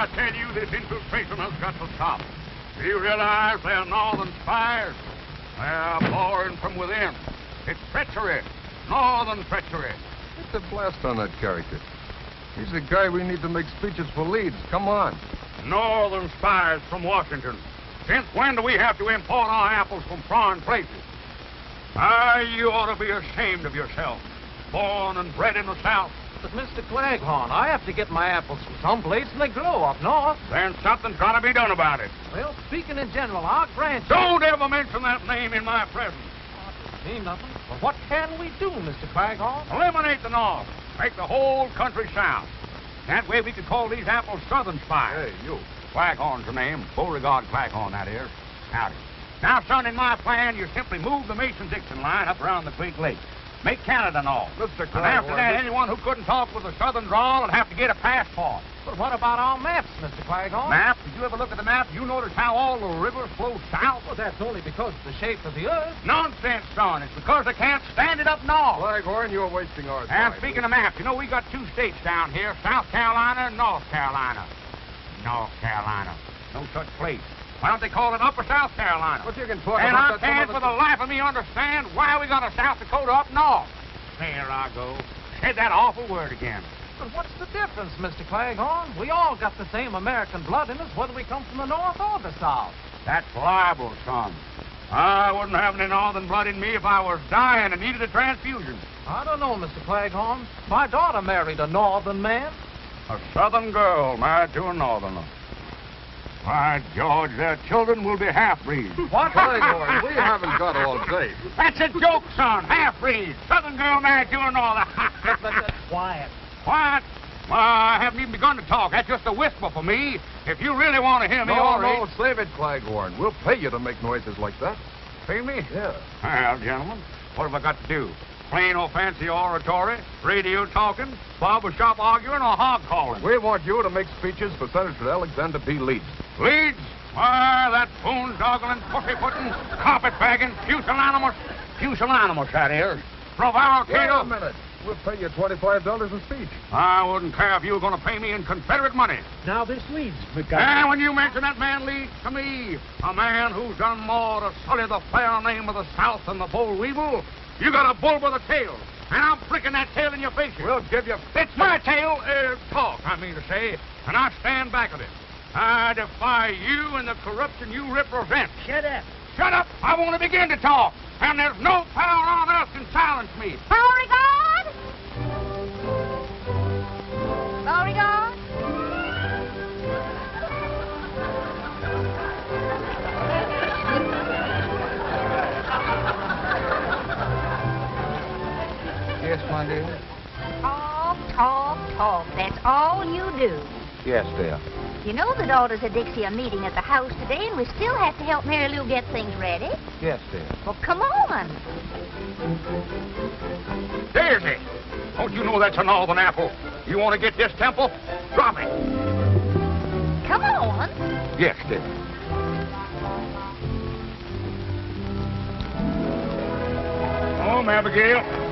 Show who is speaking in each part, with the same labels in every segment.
Speaker 1: I tell you, this infiltration has got to stop. Do you realize they're northern spies? They're boring from within. It's treachery. Northern treachery.
Speaker 2: Get the blast on that character. He's the guy we need to make speeches for leads. Come on.
Speaker 1: Northern spies from Washington. Since when do we have to import our apples from foreign places? You ought to be ashamed of yourself. Born and bred in the South.
Speaker 3: But, Mr. Claghorn, I have to get my apples from someplace, and they grow up north.
Speaker 1: Then something's got to be done about it.
Speaker 3: Well, speaking in general, I'll grant you...
Speaker 1: Don't ever mention that name in my presence.
Speaker 3: It mean nothing. But what can we do, Mr. Claghorn?
Speaker 1: Eliminate the North. Make the whole country South. That way we could call these apples Southern spies.
Speaker 2: Hey, you.
Speaker 1: Claghorn's the name. Beauregard Claghorn, that is. Howdy. Now, son, in my plan, you simply move the Mason-Dixon line up around the Creek Lake. Make Canada North.
Speaker 2: Mr.
Speaker 1: And after that, anyone who couldn't talk with a Southern drawl would have to get a passport.
Speaker 3: But what about our maps, Mr. Claghorn?
Speaker 1: Map? Did you ever look at the map? You notice how all the rivers flow south?
Speaker 3: Well, that's only because of the shape of the earth.
Speaker 1: Nonsense, son. It's because they can't stand it up north.
Speaker 2: Claghorn, you're wasting our time.
Speaker 1: And speaking of maps, you know we got two states down here, South Carolina and North Carolina. North Carolina. No such place. Why don't they call it Upper South Carolina?
Speaker 2: But you can talk
Speaker 1: and
Speaker 2: about
Speaker 1: I can't for the life of me understand why we got a South Dakota up north. There I go. Said that awful word again.
Speaker 3: But what's the difference, Mr. Claghorn? We all got the same American blood in us, whether we come from the north or the south.
Speaker 1: That's libel, son. I wouldn't have any northern blood in me if I was dying and needed a transfusion.
Speaker 3: I don't know, Mr. Claghorn. My daughter married a northern man.
Speaker 1: A southern girl married to a northerner. By George, their children will be half-breeds.
Speaker 2: What? Claghorn, we haven't got all day.
Speaker 1: That's a joke, son. Half-breeds. Southern girl married to a northerner.
Speaker 3: Quiet.
Speaker 1: Quiet? Well, I haven't even begun to talk. That's just a whisper for me. If you really want to hear me, all right.
Speaker 2: No, save it, Claghorn. We'll pay you to make noises like that.
Speaker 1: Pay me?
Speaker 2: Yeah.
Speaker 1: Well, gentlemen, what have I got to do? Plain or fancy oratory, radio talking, barber shop arguing, or hog calling?
Speaker 2: We want you to make speeches for Senator Alexander B. Leeds.
Speaker 1: Leeds? Why, that boondoggling, pussyfooting, carpetbagging, pusillanimous, that is. Prevaricator.
Speaker 2: Wait a minute. We'll pay you $25 a speech.
Speaker 1: I wouldn't care if you were going to pay me in Confederate money.
Speaker 3: Now this Leeds,
Speaker 1: And when you mention that man Leeds to me, a man who's done more to sully the fair name of the South than the boll weevil, you got a bull with a tail. And I'm flicking that tail in your face.
Speaker 2: We'll give you...
Speaker 1: It's my tail, talk, I mean to say, and I stand back of it. I defy you and the corruption you represent.
Speaker 3: Shut up.
Speaker 1: Shut up! I want to begin to talk, and there's no power on earth can silence me.
Speaker 4: Beauregard? Beauregard?
Speaker 2: Yes, my dear?
Speaker 4: Talk, talk, talk. That's all you do.
Speaker 2: Yes, dear.
Speaker 4: You know the daughters of Dixie are meeting at the house today, and we still have to help Mary Lou get things ready.
Speaker 2: Yes, dear.
Speaker 4: Well, come on.
Speaker 1: Daisy! Don't you know that's a northern apple? You want to get this temple? Drop it.
Speaker 4: Come on.
Speaker 1: Yes, dear. Home, Abigail.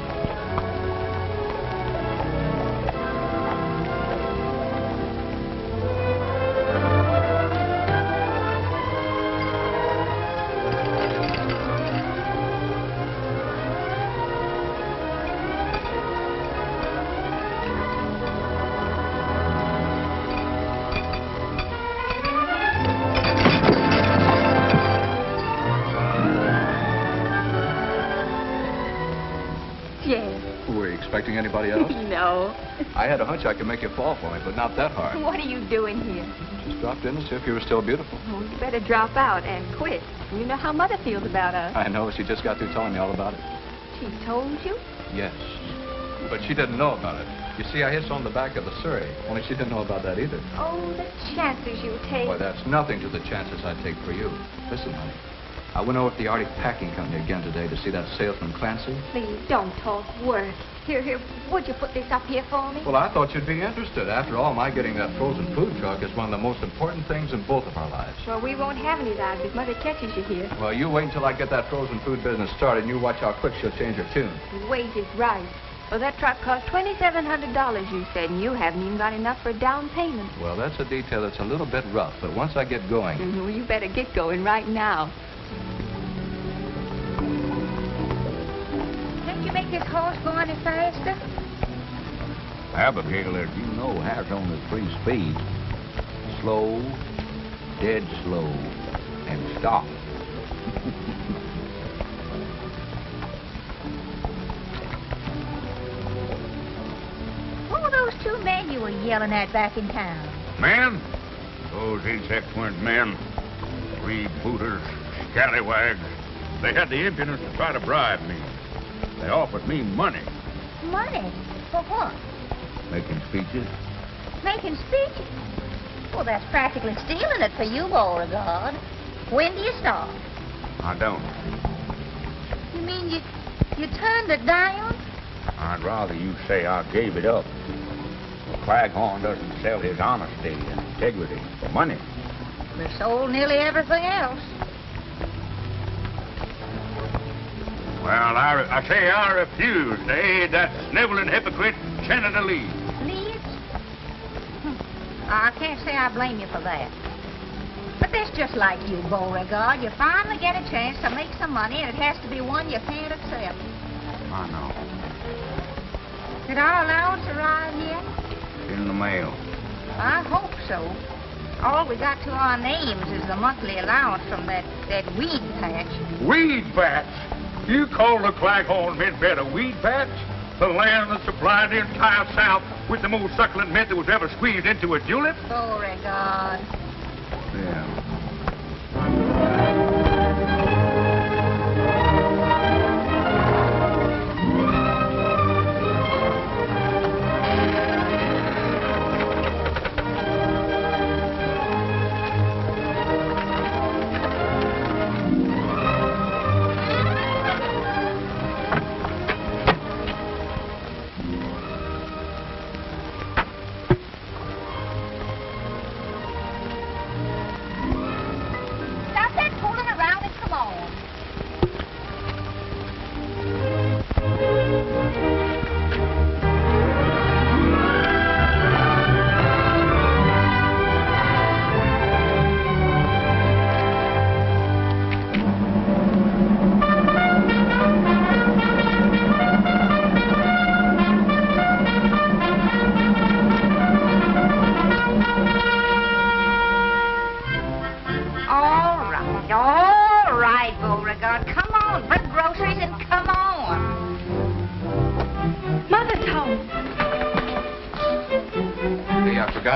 Speaker 5: Expecting anybody else?
Speaker 6: No.
Speaker 5: I had a hunch I could make you fall for me, but not that hard.
Speaker 6: What are you doing here?
Speaker 5: Just dropped in to see if you were still beautiful.
Speaker 6: Oh, you better drop out and quit. You know how Mother feels about us.
Speaker 5: I know. She just got through telling me all about it.
Speaker 6: She told you?
Speaker 5: Yes. But she didn't know about it. You see, I hit on the back of the Surrey. Only she didn't know about that either.
Speaker 6: Oh, the chances you take.
Speaker 5: Why, that's nothing to the chances I take for you. Listen, honey. I went over to the Arctic Packing Company again today to see that salesman Clancy.
Speaker 6: Please, don't talk work. Here, would you put this up here for me?
Speaker 5: Well, I thought you'd be interested. After all, my getting that frozen food truck is one of the most important things in both of our lives.
Speaker 6: Well, we won't have any lives if Mother catches you here.
Speaker 5: Well, you wait until I get that frozen food business started, and you watch how quick she'll change her tune.
Speaker 6: Wait is right. Well, that truck cost $2,700, you said, and you haven't even got enough for a down payment.
Speaker 5: Well, that's a detail that's a little bit rough, but once I get going...
Speaker 6: Well, you better get going right now.
Speaker 4: Can't you make this horse go any faster?
Speaker 7: Abigail, as you know, has only 3 speeds. Slow, dead slow, and stop.
Speaker 4: What were those 2 men you were yelling at back in town?
Speaker 1: Men? Those insects weren't men. Freebooters, scallywags. They had the impudence to try to bribe me. They offered me money.
Speaker 4: Money? For what?
Speaker 7: Making speeches.
Speaker 4: Making speeches? Well, that's practically stealing it for you, Beauregard. When do you start?
Speaker 1: I don't.
Speaker 4: You mean you turned it down?
Speaker 7: I'd rather you say I gave it up. Claghorn doesn't sell his honesty and integrity for money.
Speaker 4: We sold nearly everything else.
Speaker 1: Well, I say I refuse to aid that sniveling hypocrite, Senator Lee.
Speaker 4: Leeds? I can't say I blame you for that. But that's just like you, Beauregard. You finally get a chance to make some money, and it has to be one you can't accept.
Speaker 7: I know.
Speaker 4: Did our allowance arrive yet?
Speaker 7: It's in the mail.
Speaker 4: I hope so. All we got to our names is the monthly allowance from that weed patch.
Speaker 1: Weed patch? You call the Claghorn mint bed a weed patch? The land that supplied the entire South with the most succulent mint that was ever squeezed into a julep?
Speaker 4: Beauregard.
Speaker 7: Yeah.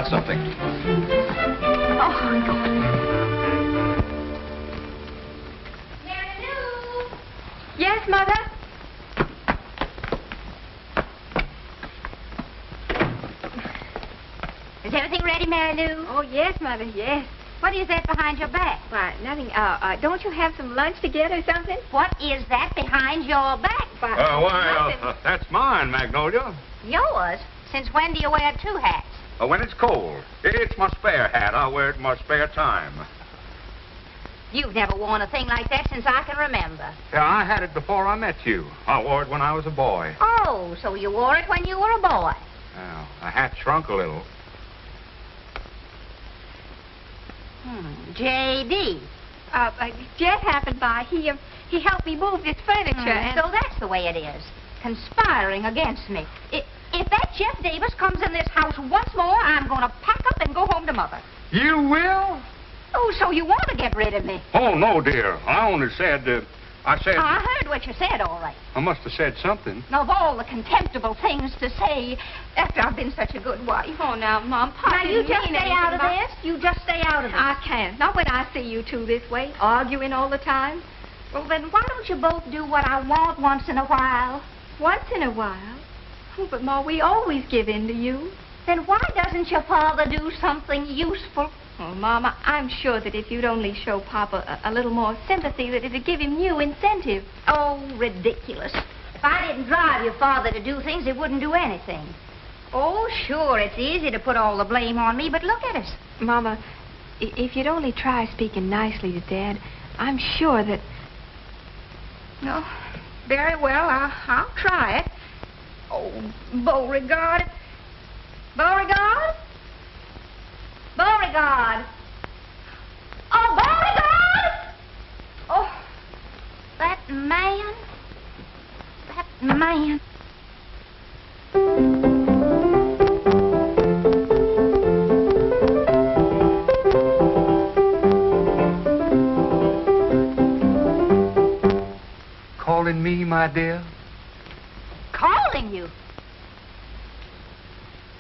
Speaker 5: Something.
Speaker 4: Oh. Mary Lou!
Speaker 6: Yes, Mother?
Speaker 4: Is everything ready, Mary Lou?
Speaker 6: Oh, yes, Mother, yes.
Speaker 4: What is that behind your back?
Speaker 6: Why, nothing. Don't you have some lunch to get or something?
Speaker 4: What is that behind your back?
Speaker 6: Why,
Speaker 1: that's mine, Magnolia.
Speaker 4: Yours? Since when do you wear 2 hats?
Speaker 1: When it's cold. It's my spare hat. I wear it in my spare time.
Speaker 4: You've never worn a thing like that since I can remember.
Speaker 1: Yeah, I had it before I met you. I wore it when I was a boy.
Speaker 4: Oh, so you wore it when you were a boy.
Speaker 1: Well, the hat shrunk a little.
Speaker 4: J.D.
Speaker 6: Jet happened by. He helped me move this furniture. And
Speaker 4: So that's the way it is. Conspiring against me. If that Jeff Davis comes in this house once more, I'm going to pack up and go home to Mother.
Speaker 1: You will?
Speaker 4: Oh, so you want to get rid of me?
Speaker 1: Oh, no, dear. I only said, I
Speaker 4: heard what you said, all right.
Speaker 1: I must have said something.
Speaker 4: Now, of all the contemptible things to say after I've been such a good wife.
Speaker 6: Oh, now, Mom, Pop
Speaker 4: Now, you just stay out of this. You just stay out of this.
Speaker 6: I can't. Not when I see you two this way, arguing all the time.
Speaker 4: Well, then why don't you both do what I want once in a while?
Speaker 6: Once in a while? Oh, but, Ma, we always give in to you.
Speaker 4: Then why doesn't your father do something useful?
Speaker 6: Oh, Mama, I'm sure that if you'd only show Papa a little more sympathy, that it'd give him new incentive.
Speaker 4: Oh, ridiculous. If I didn't drive your father to do things, he wouldn't do anything. Oh, sure, it's easy to put all the blame on me, but look at us.
Speaker 6: Mama, if you'd only try speaking nicely to Dad, I'm sure that...
Speaker 4: No, very well, I'll try it. Oh, Beauregard. Beauregard? Beauregard. Oh, Beauregard! Oh, that man. That man.
Speaker 2: Calling me, my dear?
Speaker 4: Calling you?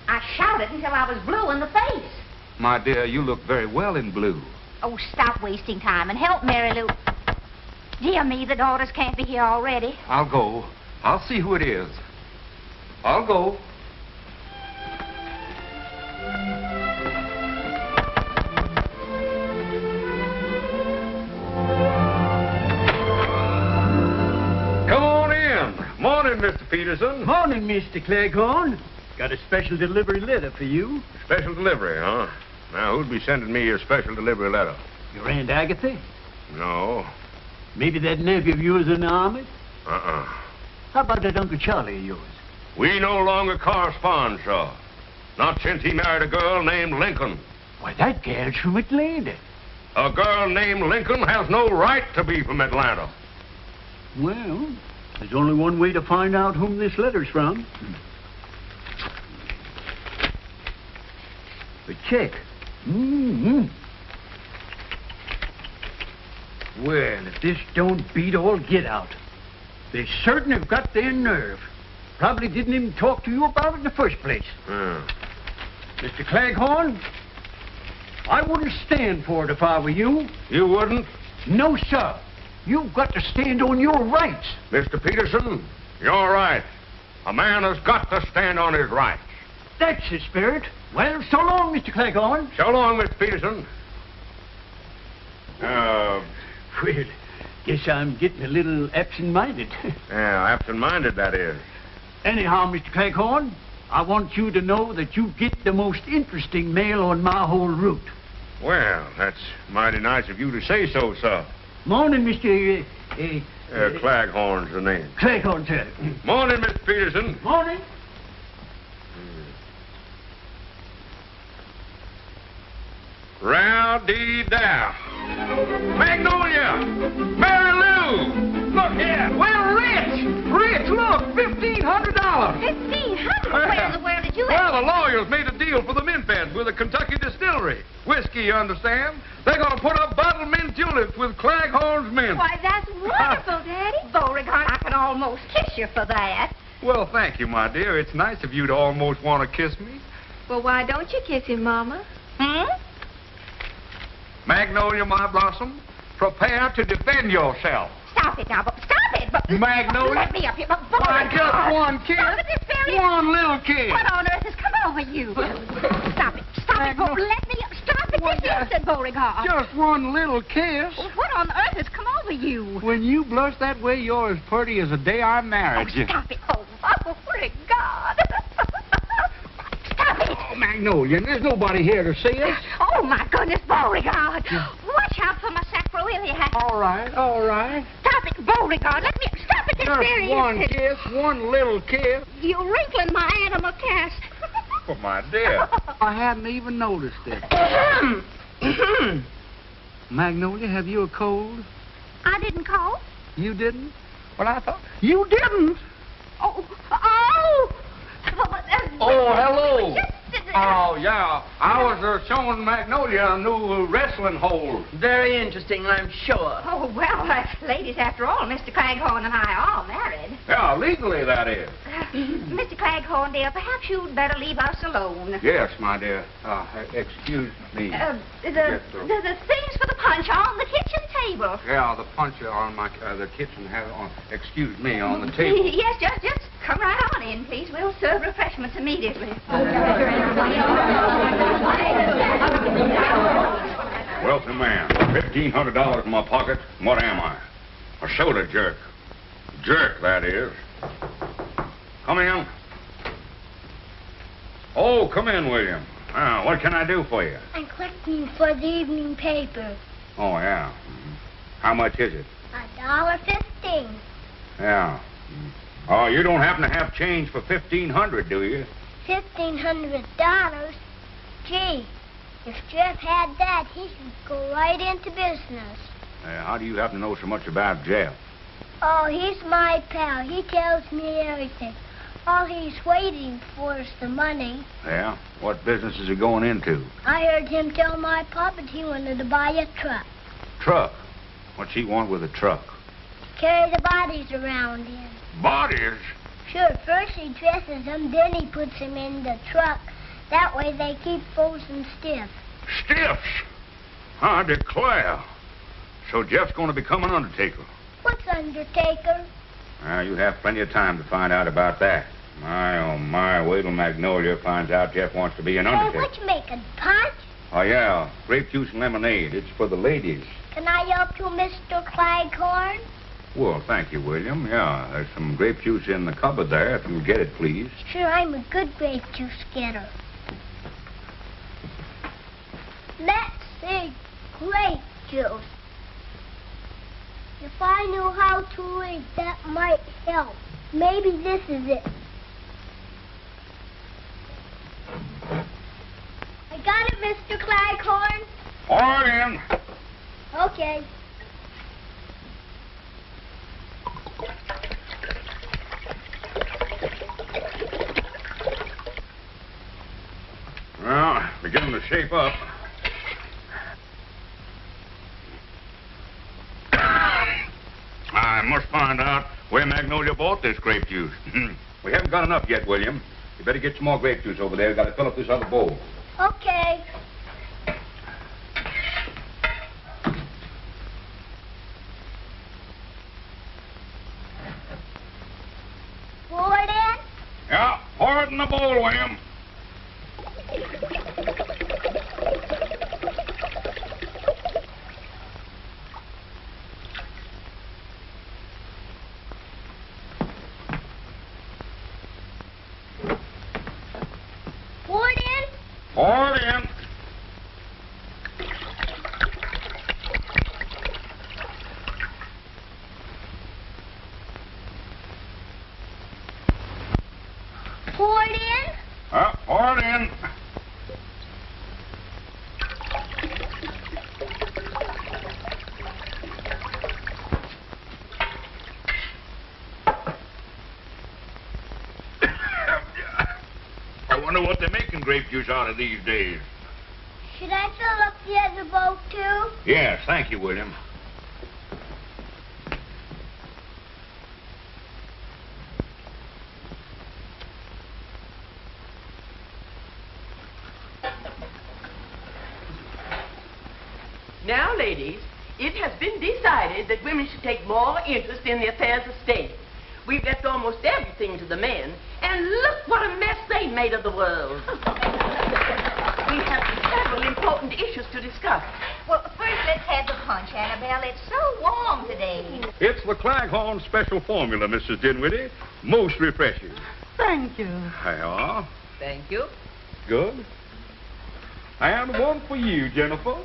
Speaker 4: I shouted until I was blue in the face.
Speaker 2: My dear, you look very well in blue.
Speaker 4: Oh, stop wasting time and help Mary Lou. Dear me, the daughters can't be here already.
Speaker 2: I'll go. I'll see who it is. I'll go.
Speaker 1: Come on in. Morning, Mr. Peterson.
Speaker 8: Morning, Mr. Cleghorn. Got a special delivery letter for you.
Speaker 1: Special delivery, huh? Now, who'd be sending me a special delivery letter?
Speaker 8: Your Aunt Agatha?
Speaker 1: No.
Speaker 8: Maybe that nephew of yours in the army?
Speaker 1: Uh-uh.
Speaker 8: How about that Uncle Charlie of yours?
Speaker 1: We no longer correspond, sir. Not since he married a girl named Lincoln.
Speaker 8: Why, that gal's from Atlanta.
Speaker 1: A girl named Lincoln has no right to be from Atlanta.
Speaker 8: Well, there's only one way to find out whom this letter's from. A check. Mm-hmm. Well, if this don't beat all get out. They certain have got their nerve. Probably didn't even talk to you about it in the first place. Mr. Cleghorn, I wouldn't stand for it if I were you.
Speaker 1: You wouldn't?
Speaker 8: No, sir. You've got to stand on your rights.
Speaker 1: Mr. Peterson, you're right. A man has got to stand on his rights.
Speaker 8: That's the spirit. Well, so long, Mr. Cleghorn.
Speaker 1: So long, Mr. Peterson.
Speaker 8: Well, guess I'm getting a little absent-minded.
Speaker 1: Yeah, absent-minded, that is.
Speaker 8: Anyhow, Mr. Cleghorn, I want you to know that you get the most interesting mail on my whole route.
Speaker 1: Well, that's mighty nice of you to say so, sir.
Speaker 8: Morning, Mr.
Speaker 1: Claghorn's the name.
Speaker 8: Cleghorn, sir.
Speaker 1: Morning, Mr. Peterson.
Speaker 8: Morning.
Speaker 1: Row-dee-dow. Magnolia! Mary Lou! Look here!
Speaker 3: Well, Rich, look, $1,500.
Speaker 4: $1,500? Where in the world did you
Speaker 2: Well, the lawyers made a deal for the mint beds with a Kentucky distillery. Whiskey, you understand? They're going to put up bottled mint tulips with Claghorn's mint.
Speaker 4: Why, that's wonderful, Daddy. Beauregard, I can almost kiss you for that.
Speaker 2: Well, thank you, my dear. It's nice of you to almost want to kiss me.
Speaker 6: Well, why don't you kiss him, Mama?
Speaker 2: Magnolia, my blossom, prepare to defend yourself.
Speaker 4: Stop it now, stop it! But
Speaker 2: Magnolia?
Speaker 4: let me up here, but
Speaker 2: Why,
Speaker 4: Beauregard.
Speaker 2: just one kiss.
Speaker 4: Stop it, this very...
Speaker 2: One little kiss.
Speaker 4: What on earth has come over you? Stop it, let me up. Stop it this instant, Beauregard.
Speaker 2: Just one little kiss.
Speaker 4: What on earth has come over you?
Speaker 2: When you blush that way, you're as pretty as the day I married you.
Speaker 4: Stop it. Oh, Beauregard. Stop it.
Speaker 2: Oh, Magnolia, there's nobody here to see us.
Speaker 4: Oh, my goodness, Beauregard. Watch out for my sacroiliac.
Speaker 2: All right.
Speaker 4: Stop it, Beauregard. Let me... Stop it this very
Speaker 2: Just one
Speaker 4: instant.
Speaker 2: kiss, one little kiss.
Speaker 4: You're wrinkling my animal cast.
Speaker 2: Oh, my dear. I hadn't even noticed it. Magnolia, have you a cold?
Speaker 4: I didn't call.
Speaker 2: You didn't? Well, I thought... You didn't?
Speaker 4: Oh!
Speaker 2: Oh, hello. Oh, yeah. I was showing Magnolia a new wrestling hold.
Speaker 3: Very interesting, I'm sure.
Speaker 4: Oh, well, ladies, after all, Mr. Claghorn and I are married.
Speaker 2: Yeah, legally, that is.
Speaker 4: Mr. Claghorn, dear, perhaps you'd better leave us alone.
Speaker 2: Yes, my dear. Excuse me.
Speaker 4: The things for the punch are on the kitchen table.
Speaker 2: Yeah, the punch on the kitchen excuse me, on the table.
Speaker 4: Yes, just come right on in, please. We'll serve refreshments immediately.
Speaker 1: Wealthy man, $1,500 in my pocket. What am I? A soda jerk. Jerk, that is. Come in. Oh, come in, William. What can I do for you?
Speaker 9: I'm collecting for the evening paper.
Speaker 1: Oh, yeah. How much is it?
Speaker 9: $1.15.
Speaker 1: Yeah.
Speaker 7: Oh, you don't happen to have change for $1,500, do you?
Speaker 9: $1,500? Gee, if Jeff had that, he could go right into business.
Speaker 7: How do you happen to know so much about Jeff?
Speaker 9: Oh, he's my pal. He tells me everything. All he's waiting for is the money.
Speaker 7: Yeah? What business is he going into?
Speaker 9: I heard him tell my papa that he wanted to buy a truck.
Speaker 7: Truck? What's he want with a truck?
Speaker 9: Carry the bodies around in.
Speaker 7: Bodies?
Speaker 9: Sure, first he dresses them, then he puts them in the truck. That way they keep frozen stiff.
Speaker 7: Stiffs? I declare. So Jeff's going to become an undertaker.
Speaker 9: What's undertaker?
Speaker 7: You have plenty of time to find out about that. My, oh my, wait till Magnolia finds out Jeff wants to be an undertaker.
Speaker 9: Hey, what you making, punch?
Speaker 7: Oh, yeah, grape juice and lemonade. It's for the ladies.
Speaker 9: Can I help you, Mr. Claghorn?
Speaker 7: Well, thank you, William. Yeah, there's some grape juice in the cupboard there, if you'll get it, please.
Speaker 9: Sure, I'm a good grape juice getter. Let's see, grape juice. If I knew how to read, that might help. Maybe this is it. I got it, Mr. Claghorn.
Speaker 7: All right, in.
Speaker 9: Okay.
Speaker 7: Well, beginning to shape up. I must find out where Magnolia bought this grape juice. We haven't got enough yet, William. You better get some more grape juice over there. We've got to fill up this other bowl.
Speaker 9: Okay. Pour it in?
Speaker 7: Yeah, pour it in the bowl, William.
Speaker 9: Pour it in?
Speaker 7: Pour it in.
Speaker 9: Pour it in?
Speaker 7: Pour it in. I wonder what they're making grape juice out of these days.
Speaker 9: Should I fill up the other bowl, too?
Speaker 7: Yes, thank you, William.
Speaker 10: Now, ladies, it has been decided that women should take more interest in the affairs of state. We've left almost everything to the men, and look what a mess they made of the world. We have several important issues to discuss.
Speaker 4: Well, first let's have the punch, Annabelle. It's so warm today.
Speaker 1: It's the Claghorn Special Formula, Mrs. Dinwiddie. Most refreshing.
Speaker 3: Thank you.
Speaker 1: There you are.
Speaker 10: Thank you.
Speaker 1: Good. And one for you, Jennifer.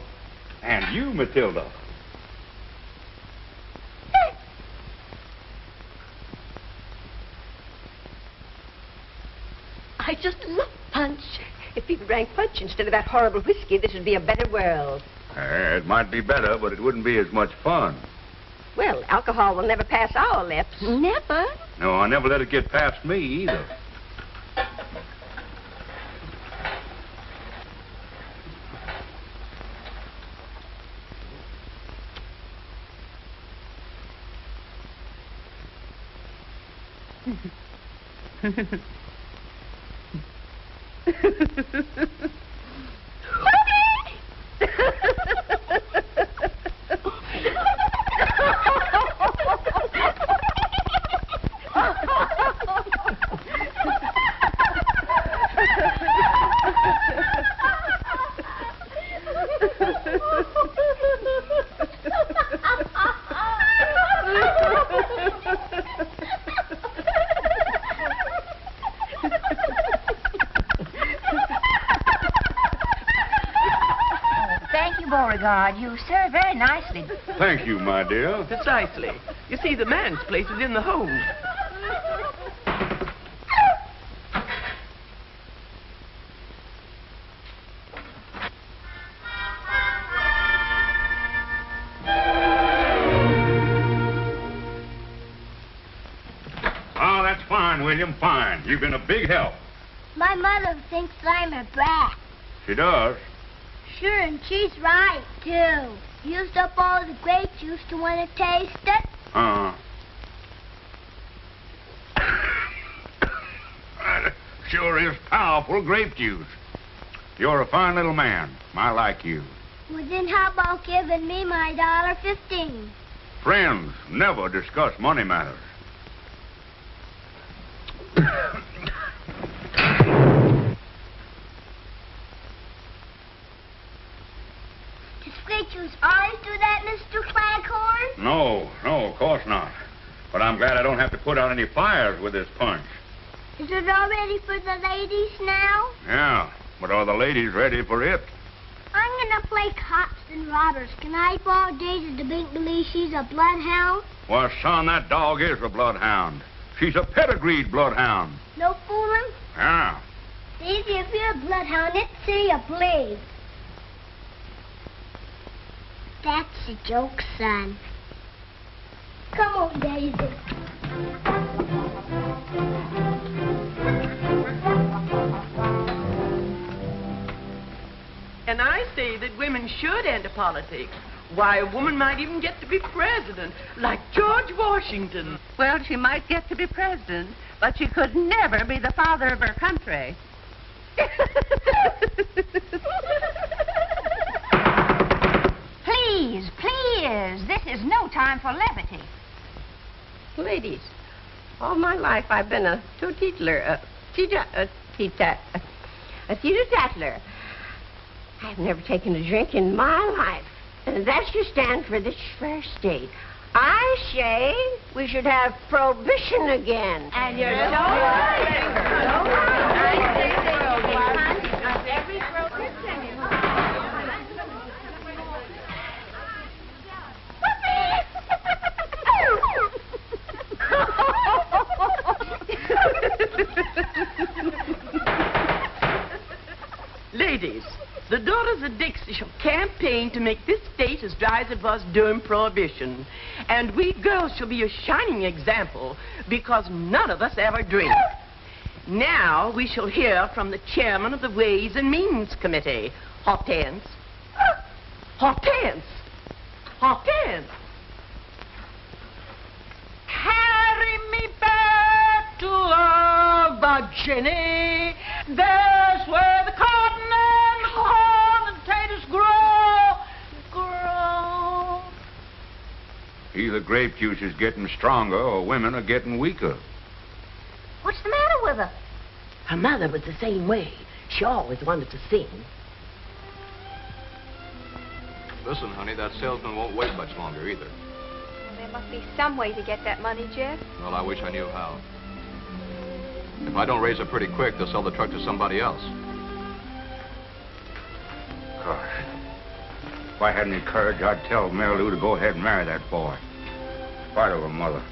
Speaker 1: And you, Matilda.
Speaker 11: I just love punch. If people drank punch instead of that horrible whiskey, this would be a better world.
Speaker 1: It might be better, but it wouldn't be as much fun.
Speaker 11: Well, alcohol will never pass our lips. Never?
Speaker 1: No, I never let it get past me either.
Speaker 4: Beauregard, you serve very nicely.
Speaker 1: Thank you, my dear.
Speaker 10: Precisely. You see, the man's place is in the home.
Speaker 1: Fine, William, fine. You've been a big help.
Speaker 9: My mother thinks I'm a brat.
Speaker 1: She does.
Speaker 9: Sure, and she's right, too. Used up all the grape juice to want to taste it.
Speaker 1: That sure is powerful grape juice. You're a fine little man. I like you.
Speaker 9: Well, then how about giving me my $1.15?
Speaker 1: Friends never discuss money matters.
Speaker 9: Does grape juice always do that, Mr. Claghorn?
Speaker 1: No, of course not. But I'm glad I don't have to put out any fires with this punch.
Speaker 9: Is it all ready for the ladies now?
Speaker 1: Yeah, but are the ladies ready for it?
Speaker 9: I'm gonna play cops and robbers. Can I borrow Daisy to make believe she's a bloodhound?
Speaker 1: Well, son, that dog is a bloodhound. She's a pedigreed bloodhound.
Speaker 9: No fooling?
Speaker 1: Yeah.
Speaker 9: Daisy, if you're a bloodhound, let's see you bleed. That's a joke, son. Come on, Daisy.
Speaker 10: And I say that women should enter politics. Why, a woman might even get to be president, like George Washington.
Speaker 12: Well, she might get to be president, but she could never be the father of her country.
Speaker 4: Please, this is no time for levity.
Speaker 11: Ladies, all my life I've been a teetotaler, a teetotaler. I've never taken a drink in my life. And that should stand for this fair state. I say we should have prohibition again.
Speaker 4: And you're so right.
Speaker 10: Ladies, the Daughters of Dixie shall campaign to make this state as dry as it was during Prohibition. And we girls shall be a shining example because none of us ever drink. Now we shall hear from the chairman of the Ways and Means Committee. Hortense. Hortense. Hortense.
Speaker 8: Carry me back to Virginia. There's where the cotton and corn and potatoes grow.
Speaker 1: Either grape juice is getting stronger or women are getting weaker.
Speaker 4: What's the matter with her?
Speaker 10: Her mother was the same way. She always wanted to sing.
Speaker 5: Listen, honey, that salesman won't wait much longer either.
Speaker 6: Well, there must be some way to get that money, Jeff.
Speaker 5: Well, I wish I knew how. If I don't raise it pretty quick, they'll sell the truck to somebody else.
Speaker 1: Gosh. If I had any courage, I'd tell Mary Lou to go ahead and marry that boy. In spite of her mother.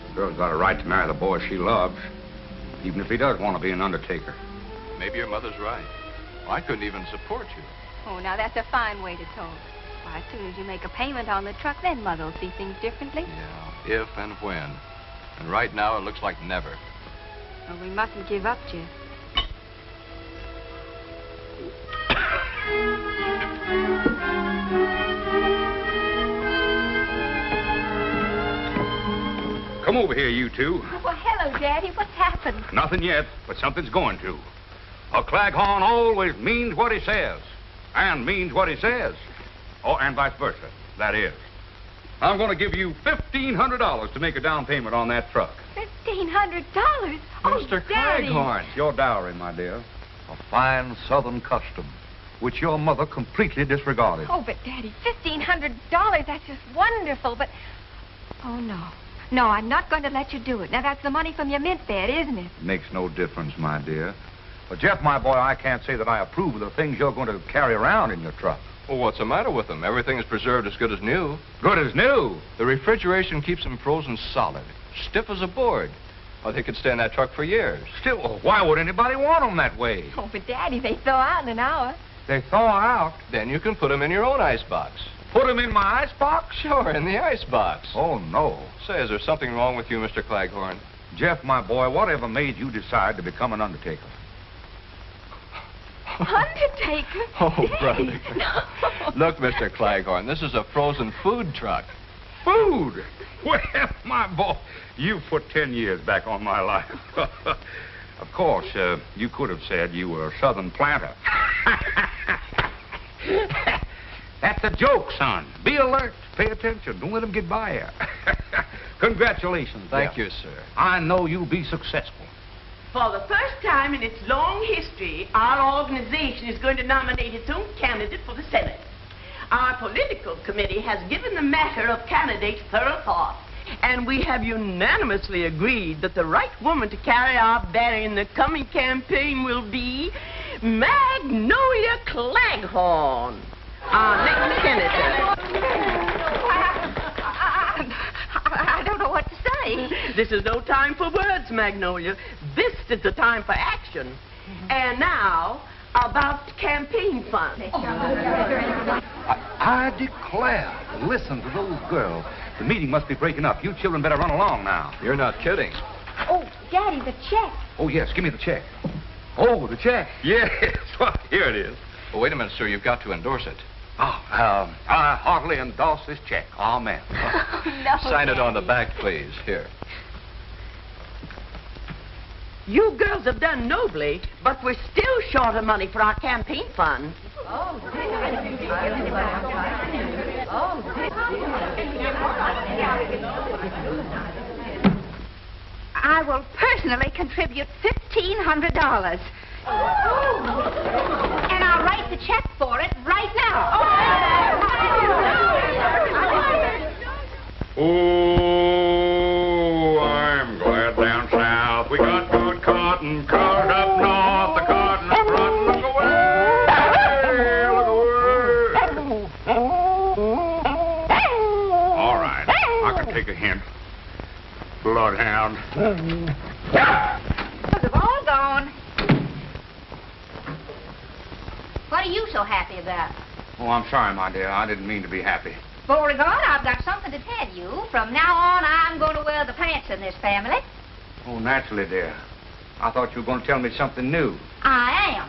Speaker 1: The girl's got a right to marry the boy she loves, even if he does want to be an undertaker.
Speaker 5: Maybe your mother's right. Well, I couldn't even support you.
Speaker 6: Oh, now that's a fine way to talk. Why, as soon as you make a payment on the truck, then Mother will see things differently.
Speaker 5: Yeah, if and when. And right now, it looks like never.
Speaker 6: Well, we mustn't give up, Jeff.
Speaker 1: Come over here, you two.
Speaker 6: Well, hello, Daddy. What's happened?
Speaker 1: Nothing yet, but something's going to. A Claghorn always means what he says, and means what he says. Oh, and vice versa, that is. I'm going to give you $1,500 to make a down payment on that truck.
Speaker 6: $1,500? Oh,
Speaker 2: Mr.
Speaker 6: Daddy.
Speaker 2: Claghorn.
Speaker 1: It's your dowry, my dear.
Speaker 2: A fine Southern custom, which your mother completely disregarded.
Speaker 6: Oh, but Daddy, $1,500, that's just wonderful, but... Oh, no. No, I'm not going to let you do it. Now, that's the money from your mint bed, isn't it?
Speaker 2: Makes no difference, my dear. But, Jeff, my boy, I can't say that I approve of the things you're going to carry around in your truck.
Speaker 5: Well, what's the matter with them? Everything is preserved as good as new.
Speaker 1: Good as new.
Speaker 5: The refrigeration keeps them frozen solid, stiff as a board. Or they could stay in that truck for years.
Speaker 1: Still, why would anybody want them that way?
Speaker 6: Oh, but Daddy, they thaw out in an hour.
Speaker 1: They thaw out.
Speaker 5: Then you can put them in your own icebox.
Speaker 1: Put them in my icebox?
Speaker 5: Sure, in the icebox.
Speaker 1: Oh, no.
Speaker 5: Say, is there something wrong with you, Mr. Claghorn?
Speaker 1: Jeff, my boy, whatever made you decide to become an undertaker?
Speaker 6: Undertaker?
Speaker 5: Oh, brother.
Speaker 6: No.
Speaker 5: Look, Mr. Claghorn, this is a frozen food truck.
Speaker 1: Food? Well, my boy, you put 10 years back on my life. Of course, you could have said you were a southern planter. That's a joke, son. Be alert. Pay attention. Don't let them get by you. Congratulations,
Speaker 5: Thank
Speaker 1: Jeff.
Speaker 5: you, sir.
Speaker 1: I know you'll be successful.
Speaker 10: For the first time in its long history, our organization is going to nominate its own candidate for the Senate. Our political committee has given the matter of candidates thorough thought, and we have unanimously agreed that the right woman to carry our banner in the coming campaign will be Magnolia Claghorn, our next senator.
Speaker 6: I don't know what to say.
Speaker 10: This is no time for words, Magnolia. This is the time for action. And now, about campaign funds.
Speaker 1: I declare. Listen to those girls. The meeting must be breaking up. You children better run along now.
Speaker 5: You're not kidding.
Speaker 4: Oh, Daddy, the check.
Speaker 1: Oh, yes. Give me the check. Oh, the check. Yes. Well, here it is.
Speaker 5: Well, wait a minute, sir. You've got to endorse it.
Speaker 1: Oh, I heartily endorse this check. Amen.
Speaker 6: No,
Speaker 5: Sign it on the
Speaker 6: Daddy.
Speaker 5: back, please. Here.
Speaker 10: You girls have done nobly, but we're still short of money for our campaign fund.
Speaker 4: I will personally contribute $1,500. And I'll write the check for it right now.
Speaker 1: Oh, I'm glad down south we got good cotton. Cars up north, the cotton up front. Look away, look away. All right, I can take a hint. Bloodhound.
Speaker 4: They've all gone. What are you so happy about?
Speaker 1: Oh, I'm sorry, my dear. I didn't mean to be happy.
Speaker 4: Beauregard, I've got something to tell you. From now on, I'm going to wear the pants in this family.
Speaker 1: Oh, naturally, dear. I thought you were going to tell me something new.
Speaker 4: I am.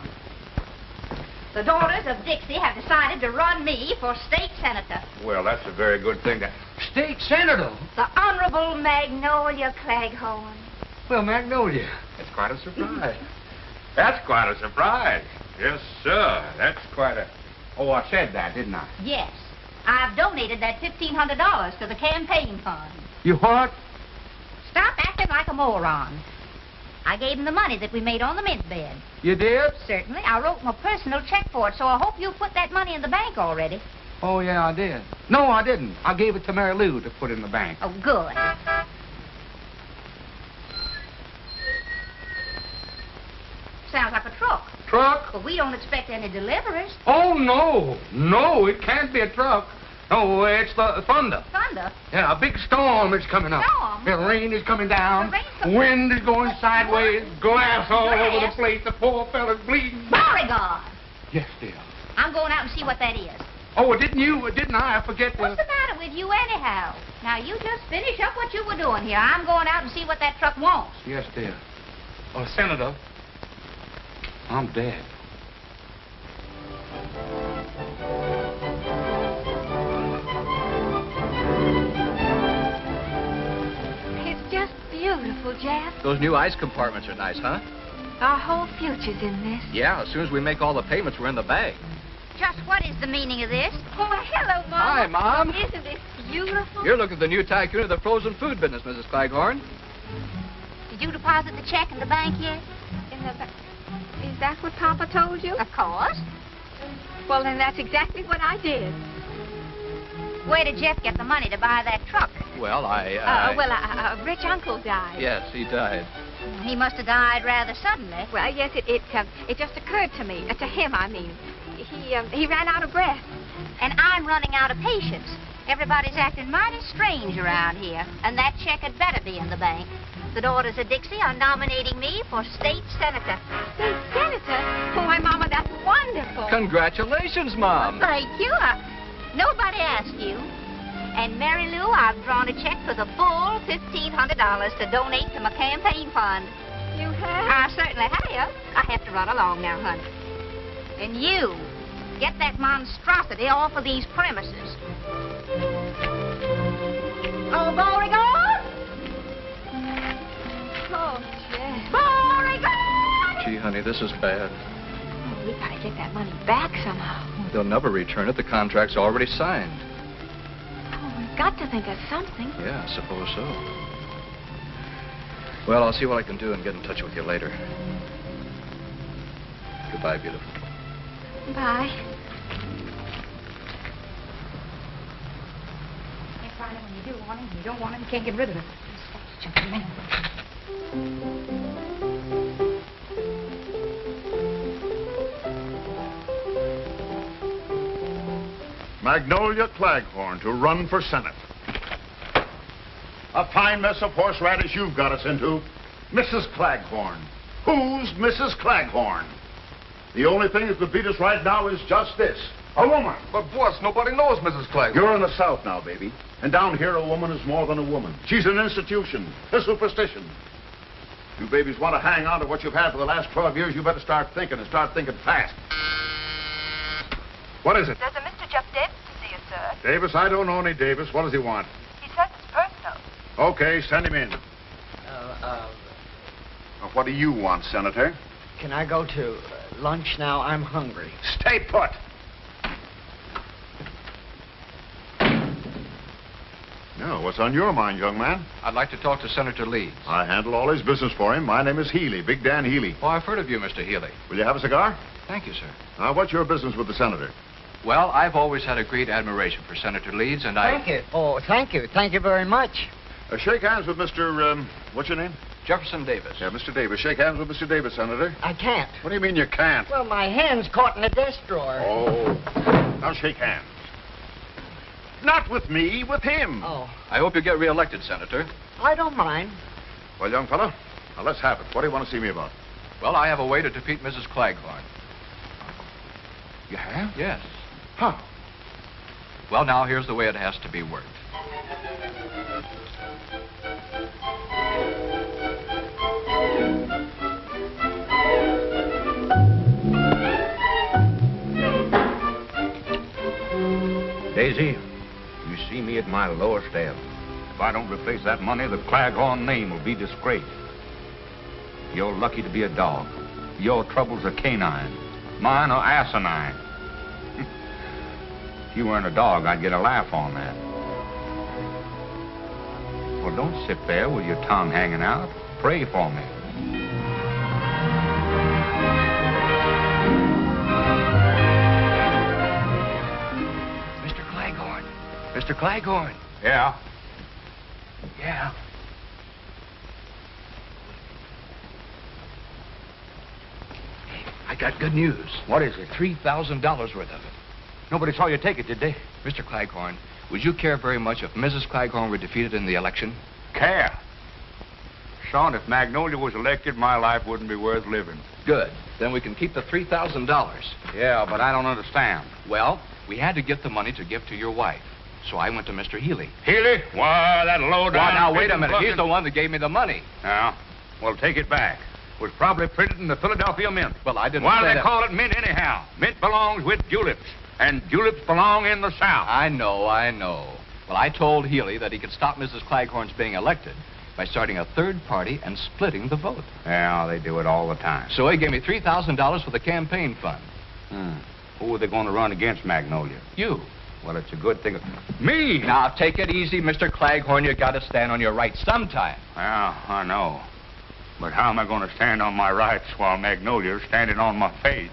Speaker 4: The daughters of Dixie have decided to run me for state senator.
Speaker 1: Well, that's a very good thing. State senator?
Speaker 4: The Honorable Magnolia Claghorn.
Speaker 1: Well, Magnolia, that's quite a surprise. That's quite a surprise. Yes, sir. That's quite a... Oh, I said that, didn't I?
Speaker 4: Yes. I've donated that $1,500 to the campaign fund.
Speaker 1: You what?
Speaker 4: Stop acting like a moron. I gave him the money that we made on the mint bed.
Speaker 1: You did?
Speaker 4: Certainly. I wrote him a personal check for it, so I hope you put that money in the bank already.
Speaker 1: Oh, yeah, I did. No, I didn't. I gave it to Mary Lou to put in the bank.
Speaker 4: Oh, good. Sounds like a truck.
Speaker 1: Truck?
Speaker 4: But we don't expect any deliveries.
Speaker 1: Oh, no. No, it can't be a truck. No, it's the thunder.
Speaker 4: Thunder?
Speaker 1: Yeah, a big storm is coming up.
Speaker 4: Storm?
Speaker 1: The rain is coming down.
Speaker 4: The rain's coming
Speaker 1: Wind is going sideways. Glass all over the place. The poor fella's bleeding.
Speaker 4: Beauregard!
Speaker 1: Yes, dear.
Speaker 4: I'm going out and see what that is.
Speaker 1: Oh, didn't I? I forget to...
Speaker 4: What's the matter with you anyhow? Now, you just finish up what you were doing here. I'm going out and see what that truck wants.
Speaker 1: Yes, dear. Oh, Senator, I'm dead.
Speaker 6: It's just beautiful, Jeff.
Speaker 5: Those new ice compartments are nice, huh?
Speaker 6: Our whole future's in this.
Speaker 5: Yeah, as soon as we make all the payments, we're in the bag.
Speaker 4: Just what is the meaning of this?
Speaker 6: Oh, hello, Mom.
Speaker 5: Hi, Mom.
Speaker 6: Isn't this beautiful?
Speaker 5: You're looking at the new tycoon of the frozen food business, Mrs. Claghorn.
Speaker 4: Did you deposit the check in the bank yet?
Speaker 6: Is that what Papa told you?
Speaker 4: Of course.
Speaker 6: Well, then that's exactly what I did.
Speaker 4: Where did Jeff get the money to buy that truck?
Speaker 5: Well,
Speaker 6: a rich uncle died.
Speaker 5: Yes, he died.
Speaker 4: He must have died rather suddenly.
Speaker 6: Well, yes, it just occurred to me. To him, I mean. He ran out of breath.
Speaker 4: And I'm running out of patience. Everybody's acting mighty strange around here. And that check had better be in the bank. The daughters of Dixie are nominating me for state senator.
Speaker 6: State senator? Oh, my Mama, that's wonderful.
Speaker 5: Congratulations, Mom.
Speaker 4: Thank you. Nobody asked you. And Mary Lou, I've drawn a check for the full $1,500 to donate to my campaign fund.
Speaker 6: You have?
Speaker 4: I certainly have. I have to run along now, honey. And you, get that monstrosity off of these premises. Oh, Beauregard!
Speaker 6: Oh, Jeff.
Speaker 4: Beauregard!
Speaker 5: Gee, honey, this is bad.
Speaker 6: Oh, we gotta get that money back somehow.
Speaker 5: They'll never return it. The contract's already signed.
Speaker 6: Oh, we've got to think of something.
Speaker 5: Yeah, I suppose so. Well, I'll see what I can do and get in touch with you later. Goodbye, beautiful.
Speaker 6: Bye.
Speaker 4: Can't find it when you do want him. You don't want him, you can't get rid of him.
Speaker 13: Magnolia Claghorn to run for Senate. A fine mess of horseradish you've got us into. Mrs. Claghorn. Who's Mrs. Claghorn? The only thing that could beat us right now is just this. A woman.
Speaker 2: But, boss, nobody knows Mrs. Claghorn.
Speaker 13: You're in the South now, baby. And down here, a woman is more than a woman. She's an institution, a superstition. You babies want to hang on to what you've had for the last 12 years, you better start thinking, and start thinking fast. What is it?
Speaker 14: There's a Mr. Jeff Davis to see you, sir.
Speaker 13: Davis? I don't know any Davis. What does he want?
Speaker 14: He says it's personal.
Speaker 13: Okay, send him in. What do you want, Senator?
Speaker 15: Can I go to lunch now? I'm hungry.
Speaker 13: Stay put. Now, what's on your mind, young man?
Speaker 5: I'd like to talk to Senator Leeds.
Speaker 13: I handle all his business for him. My name is Healy, Big Dan Healy.
Speaker 5: Oh, I've heard of you, Mr. Healy.
Speaker 13: Will you have a cigar?
Speaker 5: Thank you, sir.
Speaker 13: Now, what's your business with the senator?
Speaker 5: Well, I've always had a great admiration for Senator Leeds, and
Speaker 15: Thank you. Oh, thank you. Thank you very much.
Speaker 13: Shake hands with Mr. What's your name?
Speaker 5: Jefferson Davis.
Speaker 13: Yeah, Mr. Davis. Shake hands with Mr. Davis, Senator.
Speaker 15: I can't.
Speaker 13: What do you mean you can't?
Speaker 15: Well, my hand's caught in a desk drawer.
Speaker 13: Oh. Now shake hands. Not with me, with him.
Speaker 15: Oh.
Speaker 5: I hope you get reelected, Senator.
Speaker 15: I don't mind.
Speaker 13: Well, young fella, now let's have it. What do you want to see me about?
Speaker 5: Well, I have a way to defeat Mrs. Claghorn.
Speaker 13: You have?
Speaker 5: Yes.
Speaker 13: Huh.
Speaker 5: Well, now, here's the way it has to be worked.
Speaker 1: Daisy, you see me at my lowest ebb. If I don't replace that money, the Claghorn name will be disgraced. You're lucky to be a dog. Your troubles are canine. Mine are asinine. If you weren't a dog, I'd get a laugh on that. Well, don't sit there with your tongue hanging out. Pray for me.
Speaker 8: Mr. Claghorn. Mr. Claghorn.
Speaker 1: Yeah?
Speaker 8: Yeah. I got good news.
Speaker 1: What is it?
Speaker 8: $3,000 worth of it.
Speaker 1: Nobody saw you take it, did they?
Speaker 5: Mr. Claghorn, would you care very much if Mrs. Claghorn were defeated in the election?
Speaker 1: Care? Son, if Magnolia was elected, my life wouldn't be worth living.
Speaker 5: Good. Then we can keep the $3,000.
Speaker 1: Yeah, but I don't understand.
Speaker 5: Well, we had to get the money to give to your wife. So I went to Mr. Healy.
Speaker 1: Healy? Why, that low-down...
Speaker 5: Well, now, wait a minute.
Speaker 1: bucket-
Speaker 5: He's the one that gave me the money.
Speaker 1: Yeah? Well, take it back. It was probably printed in the Philadelphia Mint.
Speaker 5: Well, I didn't
Speaker 1: Why
Speaker 5: say
Speaker 1: do they
Speaker 5: that.
Speaker 1: call it mint anyhow? Mint belongs with juleps, and juleps belong in the South.
Speaker 5: I know. Well, I told Healy that he could stop Mrs. Claghorn's being elected by starting a third party and splitting the vote.
Speaker 1: Yeah, they do it all the time.
Speaker 5: So he gave me $3,000 for the campaign fund.
Speaker 1: Who are they going to run against, Magnolia?
Speaker 5: You.
Speaker 1: Well, it's a good thing. Me?
Speaker 5: Now, take it easy, Mr. Claghorn. You got to stand on your rights sometime.
Speaker 1: Yeah, I know. But how am I going to stand on my rights while Magnolia's standing on my face?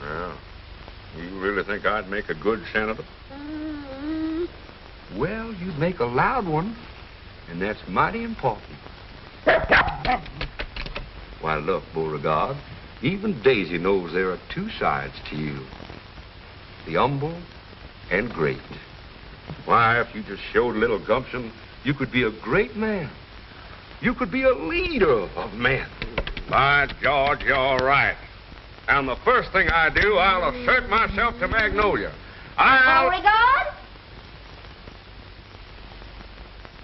Speaker 13: Well, you really think I'd make a good senator?
Speaker 2: Well, you'd make a loud one, and that's mighty important. Why, look, Beauregard, even Daisy knows there are two sides to you. The humble and great. Why, if you just showed a little gumption, you could be a great man. You could be a leader of men.
Speaker 1: By George, you're right. And the first thing I do, I'll assert myself to Magnolia. I'll...
Speaker 4: Beauregard?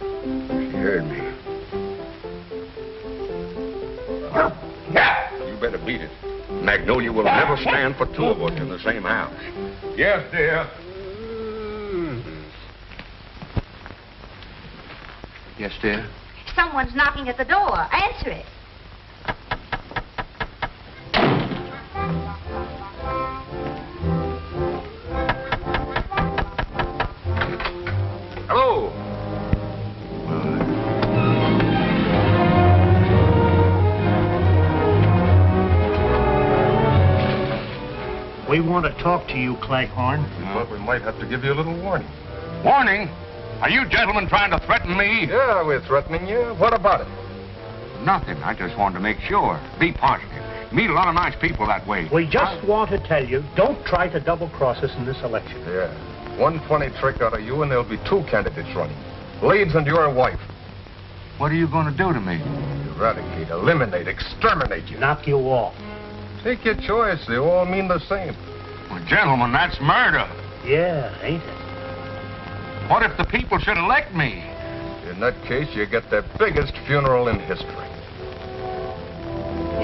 Speaker 2: She heard me. Yeah. You better beat it. Magnolia will never stand for two of us in the same house.
Speaker 1: Yes, dear.
Speaker 5: Yes, dear?
Speaker 4: Someone's knocking at the door. Answer it.
Speaker 1: Hello.
Speaker 16: We want to talk to you, Claghorn.
Speaker 2: But we might have to give you a little warning.
Speaker 1: Warning? Are you gentlemen trying to threaten me?
Speaker 2: Yeah, we're threatening you. What about it?
Speaker 1: Nothing. I just wanted to make sure. Be positive. Meet a lot of nice people that way.
Speaker 16: We just want to tell you, don't try to double-cross us in this election.
Speaker 2: Yeah. One funny trick out of you, and there'll be two candidates running. Leeds and your wife.
Speaker 1: What are you going to do to me?
Speaker 2: Eradicate, eliminate, exterminate you.
Speaker 16: Knock you off.
Speaker 2: Take your choice. They all mean the same.
Speaker 1: Well, gentlemen, that's murder.
Speaker 16: Yeah, ain't it?
Speaker 1: What if the people should elect me?
Speaker 2: In that case, you get the biggest funeral in history.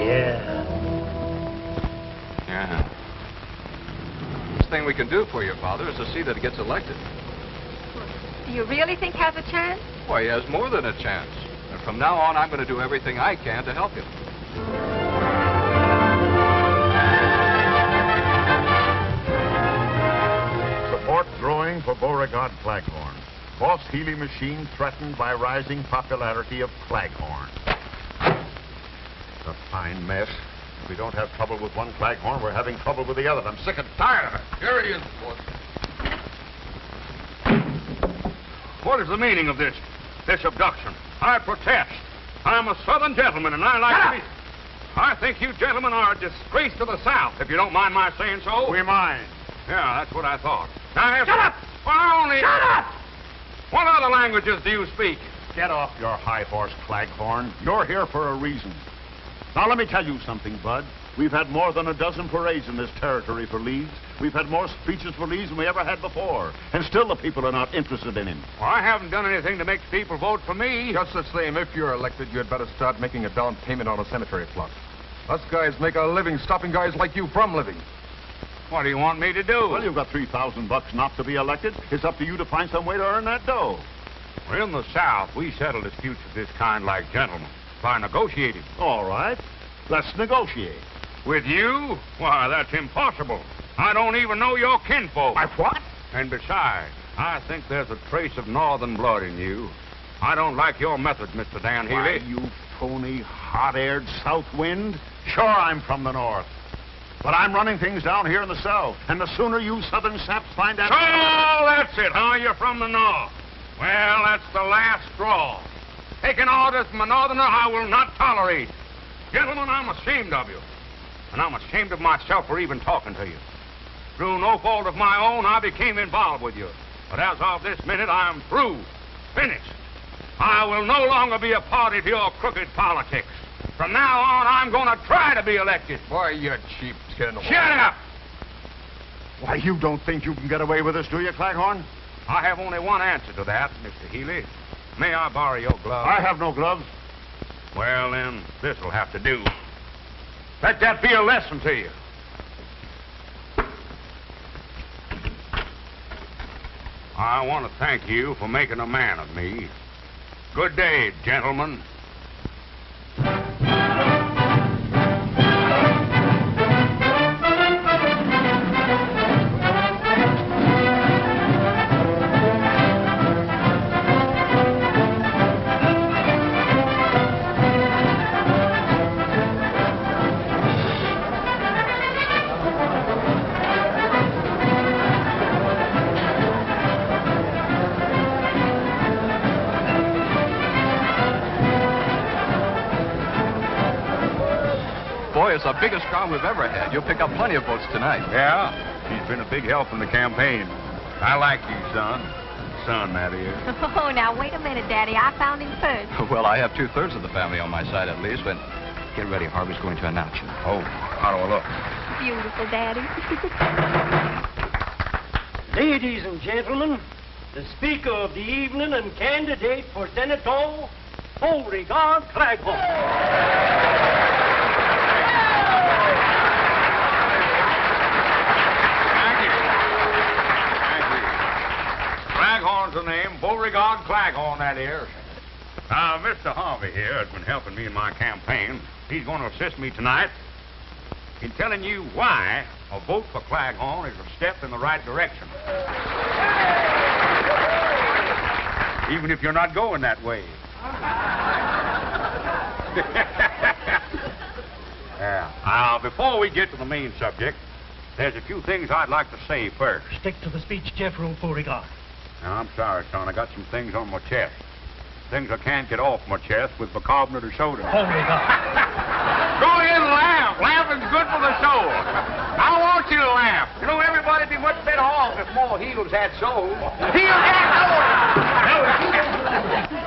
Speaker 16: Yeah.
Speaker 5: Yeah. Best thing we can do for your father is to see that he gets elected.
Speaker 6: Do you really think he has a chance?
Speaker 5: Why, he has more than a chance. And from now on, I'm going to do everything I can to help him.
Speaker 13: Support growing for Beauregard Claghorn. Boss Healy machine threatened by rising popularity of Claghorn. A fine mess. If we don't have trouble with one Claghorn, we're having trouble with the other. I'm sick and tired of it.
Speaker 1: Here he is, boss. What is the meaning of this abduction? I protest. I'm a Southern gentleman, and I like to be... I think you gentlemen are a disgrace to the South, if you don't mind my saying so.
Speaker 13: We mind.
Speaker 1: Yeah, that's what I thought. Now,
Speaker 13: Shut up!
Speaker 1: Well, only...
Speaker 13: Shut up!
Speaker 1: What other languages do you speak?
Speaker 13: Get off your high horse, Claghorn. You're here for a reason. Now, let me tell you something, Bud. We've had more than a dozen parades in this territory for Leeds. We've had more speeches for Leeds than we ever had before. And still the people are not interested in him.
Speaker 1: Well, I haven't done anything to make people vote for me.
Speaker 2: Just the same, if you're elected, you'd better start making a down payment on a cemetery plot. Us guys make a living stopping guys like you from living.
Speaker 1: What do you want me to do?
Speaker 13: Well, you've got $3,000 not to be elected. It's up to you to find some way to earn that dough.
Speaker 1: Well, in the South, we settle disputes of this kind like gentlemen, by negotiating.
Speaker 13: All right. Let's negotiate.
Speaker 1: With you? Why, that's impossible. I don't even know your kinfolk.
Speaker 13: My what?
Speaker 1: And besides, I think there's a trace of northern blood in you. I don't like your methods, Mr. Dan Healy.
Speaker 13: Why, you phony, hot-aired south wind. Sure, I'm from the north. But I'm running things down here in the south. And the sooner you southern saps find out...
Speaker 1: So, that's it, huh? You're from the north. Well, that's the last straw. Taking orders from a northerner I will not tolerate. Gentlemen, I'm ashamed of you. And I'm ashamed of myself for even talking to you. Through no fault of my own, I became involved with you. But as of this minute, I'm through. Finished. I will no longer be a party to your crooked politics. From now on, I'm going to try to be elected.
Speaker 2: Why, you cheap tin.
Speaker 1: Shut up!
Speaker 13: Why, you don't think you can get away with this, do you, Claghorn?
Speaker 1: I have only one answer to that, Mr. Healy. May I borrow your gloves?
Speaker 13: I have no gloves.
Speaker 1: Well, then, this'll have to do. Let that be a lesson to you. I want to thank you for making a man of me. Good day, gentlemen.
Speaker 5: Boy, it's the biggest crowd we've ever had. You'll pick up plenty of votes tonight.
Speaker 1: Yeah? He's been a big help in the campaign. I like you, son. Son, that is.
Speaker 6: Oh, now, wait a minute, Daddy. I found him first.
Speaker 5: Well, I have 2/3 of the family on my side, at least, but get ready. Harvey's going to announce you.
Speaker 1: Oh, how do I look?
Speaker 6: beautiful, Daddy.
Speaker 17: Ladies and gentlemen, the speaker of the evening and candidate for Senator, Beauregard Claghorn.
Speaker 1: Claghorn's the name. Beauregard Claghorn, that is. Mr. Harvey here has been helping me in my campaign. He's going to assist me tonight in telling you why a vote for Claghorn is a step in the right direction. Even if you're not going that way. Before we get to the main subject, there's a few things I'd like to say first.
Speaker 16: Stick to the speech, Jeffrey Beauregard.
Speaker 1: Now, I'm sorry, son. I got some things on my chest. Things I can't get off my chest with bicarbonate of soda.
Speaker 16: Beauregard.
Speaker 1: Go ahead and laugh. Laughing's good for the soul. I want you to laugh. You know, everybody'd be much better off if more heels had souls. Heels had souls!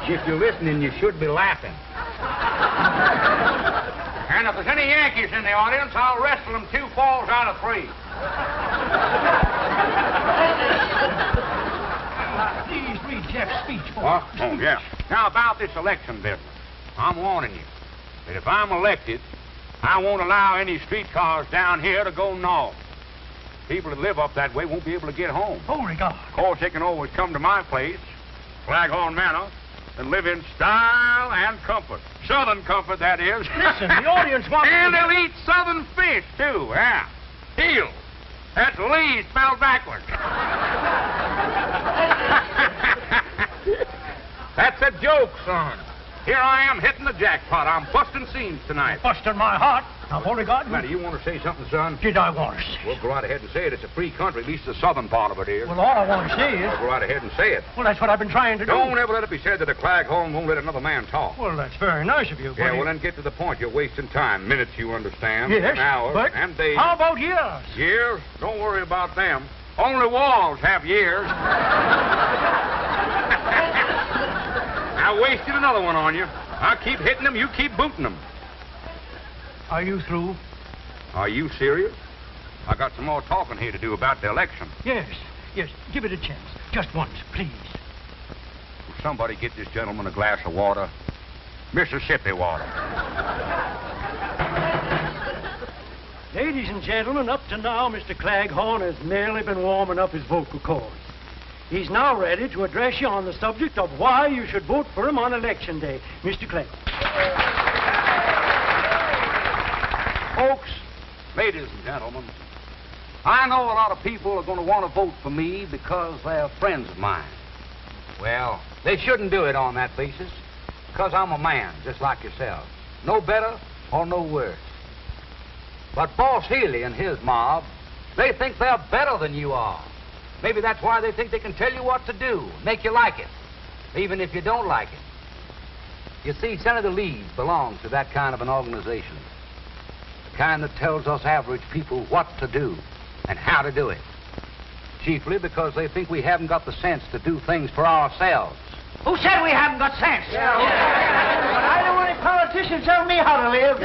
Speaker 7: If you're listening, you should be laughing.
Speaker 1: And if there's any Yankees in the audience, I'll wrestle them 2 falls out of 3.
Speaker 16: Please read Jeff's speech for
Speaker 1: What? Oh, yeah. Now, about this election business, I'm warning you that if I'm elected, I won't allow any streetcars down here to go north. People that live up that way won't be able to get home.
Speaker 16: Beauregard.
Speaker 1: Of course, they can always come to my place, Claghorn Manor, and live in style and comfort. Southern comfort, that is.
Speaker 16: Listen, the audience wants
Speaker 1: And they'll eat southern fish, too, yeah. Eel. That's Lee spelled backwards. That's a joke, son. Here I am hitting the jackpot. I'm busting seams tonight.
Speaker 16: Busting my heart. Now, Beauregard.
Speaker 1: Now, do you want to say something, son?
Speaker 16: Did I want to say?
Speaker 1: Well, go right ahead and say it. It's a free country, at least the southern part of it is.
Speaker 16: Well, all I want to say is...
Speaker 1: Well, go right ahead and say it.
Speaker 16: Well, that's what I've been trying to do.
Speaker 1: Don't ever let it be said that a Claghorn won't let another man talk.
Speaker 16: Well, that's very nice of you, but...
Speaker 1: Yeah, well, then get to the point. You're wasting time. Minutes, you understand.
Speaker 16: Yes,
Speaker 1: hours,
Speaker 16: but
Speaker 1: and days.
Speaker 16: How about years?
Speaker 1: Years? Don't worry about them. Only walls have years. I wasted another one on you. I keep hitting them, you keep booting them.
Speaker 16: Are you through?
Speaker 1: Are you serious? I got some more talking here to do about the election.
Speaker 16: Yes. Give it a chance. Just once, please.
Speaker 1: Will somebody get this gentleman a glass of water? Mississippi water.
Speaker 17: Ladies and gentlemen, up to now, Mr. Claghorn has merely been warming up his vocal cords. He's now ready to address you on the subject of why you should vote for him on Election Day. Mr. Claghorn.
Speaker 1: Folks, ladies and gentlemen, I know a lot of people are going to want to vote for me because they're friends of mine. Well, they shouldn't do it on that basis, because I'm a man, just like yourself. No better or no worse. But Boss Healy and his mob, they think they're better than you are. Maybe that's why they think they can tell you what to do, make you like it, even if you don't like it. You see, Senator Leeds belongs to that kind of an organization. The kind that tells us average people what to do and how to do it. Chiefly because they think we haven't got the sense to do things for ourselves.
Speaker 8: Who said we haven't got sense?
Speaker 17: But I don't want any politicians telling me how to live.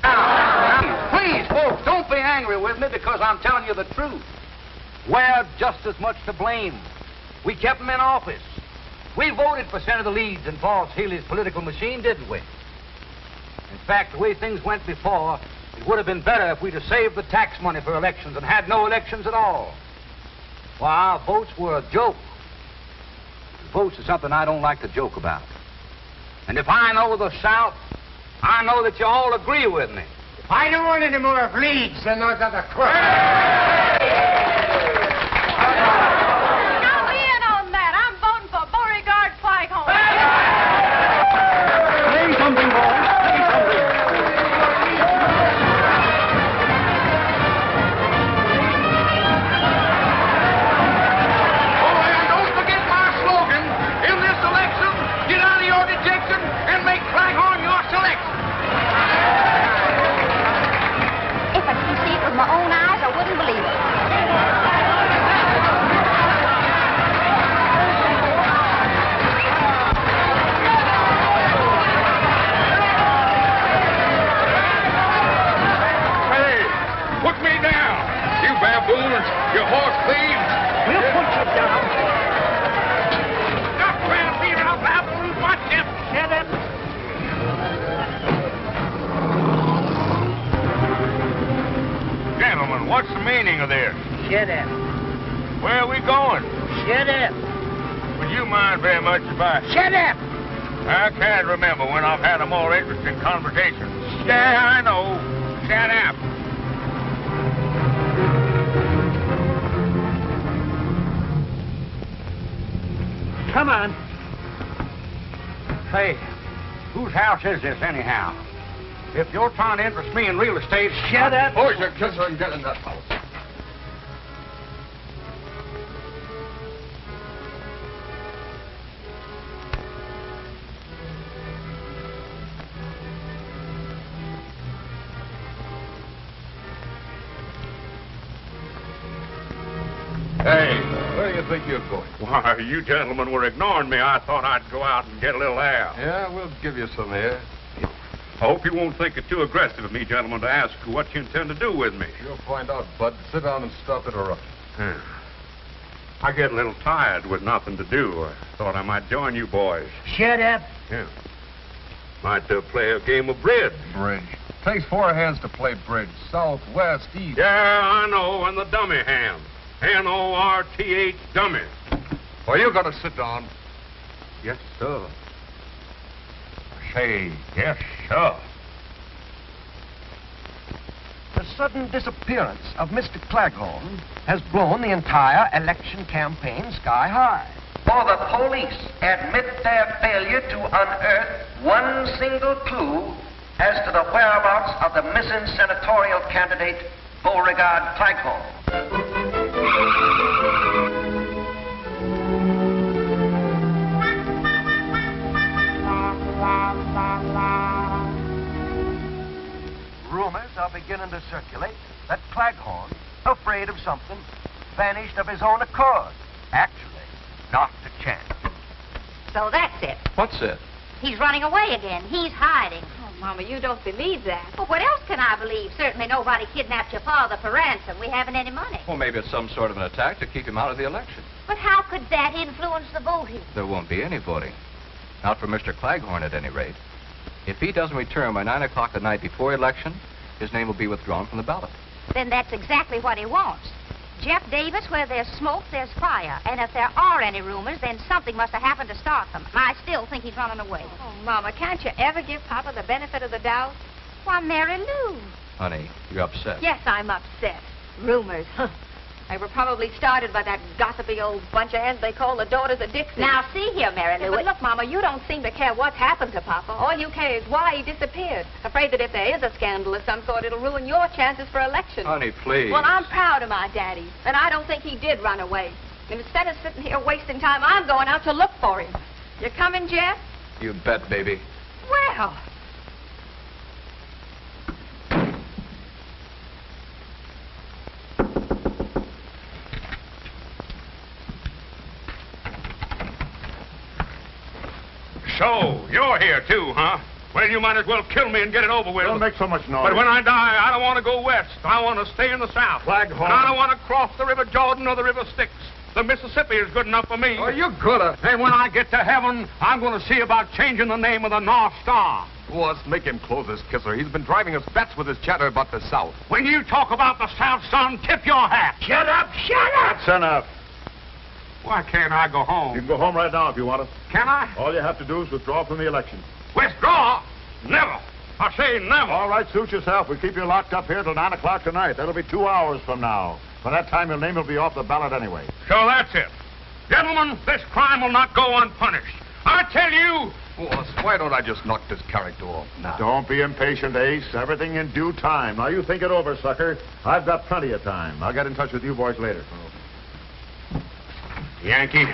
Speaker 1: Now, please, folks, don't be angry with me because I'm telling you the truth. We're just as much to blame. We kept him in office. We voted for Senator Leeds and Boss Healy's political machine, didn't we? In fact, the way things went before, it would have been better if we'd have saved the tax money for elections and had no elections at all. Why, our votes were a joke. Votes is something I don't like to joke about. And if I know the South, I know that you all agree with me.
Speaker 8: I don't want any more of Leeds than those other crooks.
Speaker 14: Now in on that. I'm voting for Beauregard Claghorn.
Speaker 17: Say something, boys. Say something.
Speaker 1: Oh, and don't forget my slogan. In this election, get out of your dejection and make Claghorn your selection.
Speaker 4: If I could see it with my own eyes, I wouldn't
Speaker 1: You horse thief!
Speaker 17: We'll put you down.
Speaker 1: Stop trying to beat out Apple and watch him!
Speaker 17: Shut up.
Speaker 1: Gentlemen, what's the meaning of this?
Speaker 17: Shut up.
Speaker 1: Where are we going?
Speaker 17: Shut up.
Speaker 1: Would you mind very much if I...
Speaker 17: Shut up.
Speaker 1: I can't remember when I've had a more interesting conversation. Yeah, I know. Shut up.
Speaker 7: Come on. Say, whose house is this anyhow? If you're trying to interest me in real estate...
Speaker 17: Shut up.
Speaker 2: Boys, you kiss her and get in that house. Hey, where do you think you're going?
Speaker 1: Why, you gentlemen were ignoring me. I thought I'd go out and get a little air.
Speaker 2: Yeah, we'll give you some air.
Speaker 1: I hope you won't think it too aggressive of me, gentlemen, to ask what you intend to do with me.
Speaker 2: You'll find out, Bud. Sit down and stop interrupting.
Speaker 1: I get a little tired with nothing to do. I thought I might join you boys.
Speaker 17: Shut up.
Speaker 1: Yeah. Might play a game of bridge.
Speaker 2: Bridge. Takes 4 hands to play bridge. South, west, east.
Speaker 1: Yeah, I know, and the dummy hand. N-O-R-T-H, dummy.
Speaker 2: Well, you gotta sit down.
Speaker 1: Yes, sir.
Speaker 7: Say, yes, sir.
Speaker 18: The sudden disappearance of Mr. Claghorn has blown the entire election campaign sky high. For the police admit their failure to unearth one single clue as to the whereabouts of the missing senatorial candidate, Beauregard Claghorn. Rumors are beginning to circulate that Claghorn, afraid of something, vanished of his own accord. Actually, not a chance.
Speaker 4: So that's it.
Speaker 5: What's it?
Speaker 4: He's running away again. He's hiding.
Speaker 6: Oh, Mama, you don't believe that.
Speaker 4: Well, what else can I believe? Certainly nobody kidnapped your father for ransom. We haven't any money.
Speaker 5: Well, maybe it's some sort of an attack to keep him out of the election.
Speaker 4: But how could that influence the voting?
Speaker 5: There won't be any voting. Not for Mr. Claghorn, at any rate. If he doesn't return by 9 o'clock the night before election, his name will be withdrawn from the ballot.
Speaker 4: Then that's exactly what he wants. Jeff Davis, where there's smoke, there's fire. And if there are any rumors, then something must have happened to start them. And I still think he's running away.
Speaker 6: Oh, Mama, can't you ever give Papa the benefit of the doubt?
Speaker 4: Why, Mary Lou.
Speaker 5: Honey, you're upset.
Speaker 6: Yes, I'm upset. Rumors, huh? They were probably started by that gossipy old bunch of heads they call the Daughters of Dixie.
Speaker 4: Now, see here, Mary Lou.
Speaker 6: But look, Mama, you don't seem to care what's happened to Papa. All you care is why he disappeared. Afraid that if there is a scandal of some sort, it'll ruin your chances for election.
Speaker 5: Honey, please.
Speaker 6: Well, I'm proud of my daddy, and I don't think he did run away. And instead of sitting here wasting time, I'm going out to look for him. You coming, Jeff?
Speaker 5: You bet, baby.
Speaker 6: Well...
Speaker 1: So, you're here, too, huh? Well, you might as well kill me and get it over with.
Speaker 13: Don't make so much noise.
Speaker 1: But when I die, I don't want to go west. I want to stay in the south.
Speaker 13: Claghorn.
Speaker 1: And I don't want to cross the River Jordan or the River Styx. The Mississippi is good enough for me.
Speaker 2: Oh, you coulda.
Speaker 1: And when I get to heaven, I'm going to see about changing the name of the North Star.
Speaker 2: Boss, make him close his kisser. He's been driving us bats with his chatter about the South.
Speaker 1: When you talk about the South, son, tip your hat.
Speaker 17: Shut up! Shut up!
Speaker 13: That's enough.
Speaker 1: Why can't I go home?
Speaker 13: You can go home right now if you want to.
Speaker 1: Can I?
Speaker 13: All you have to do is withdraw from the election.
Speaker 1: Withdraw? Never. I say never.
Speaker 13: All right, suit yourself. We'll keep you locked up here till 9 o'clock tonight. That'll be 2 hours from now. By that time, your name will be off the ballot anyway.
Speaker 1: So that's it. Gentlemen, this crime will not go unpunished. I tell you...
Speaker 2: Boss, why don't I just knock this character off now?
Speaker 13: Don't be impatient, Ace. Everything in due time. Now, you think it over, sucker. I've got plenty of time. I'll get in touch with you boys later.
Speaker 1: Yankee.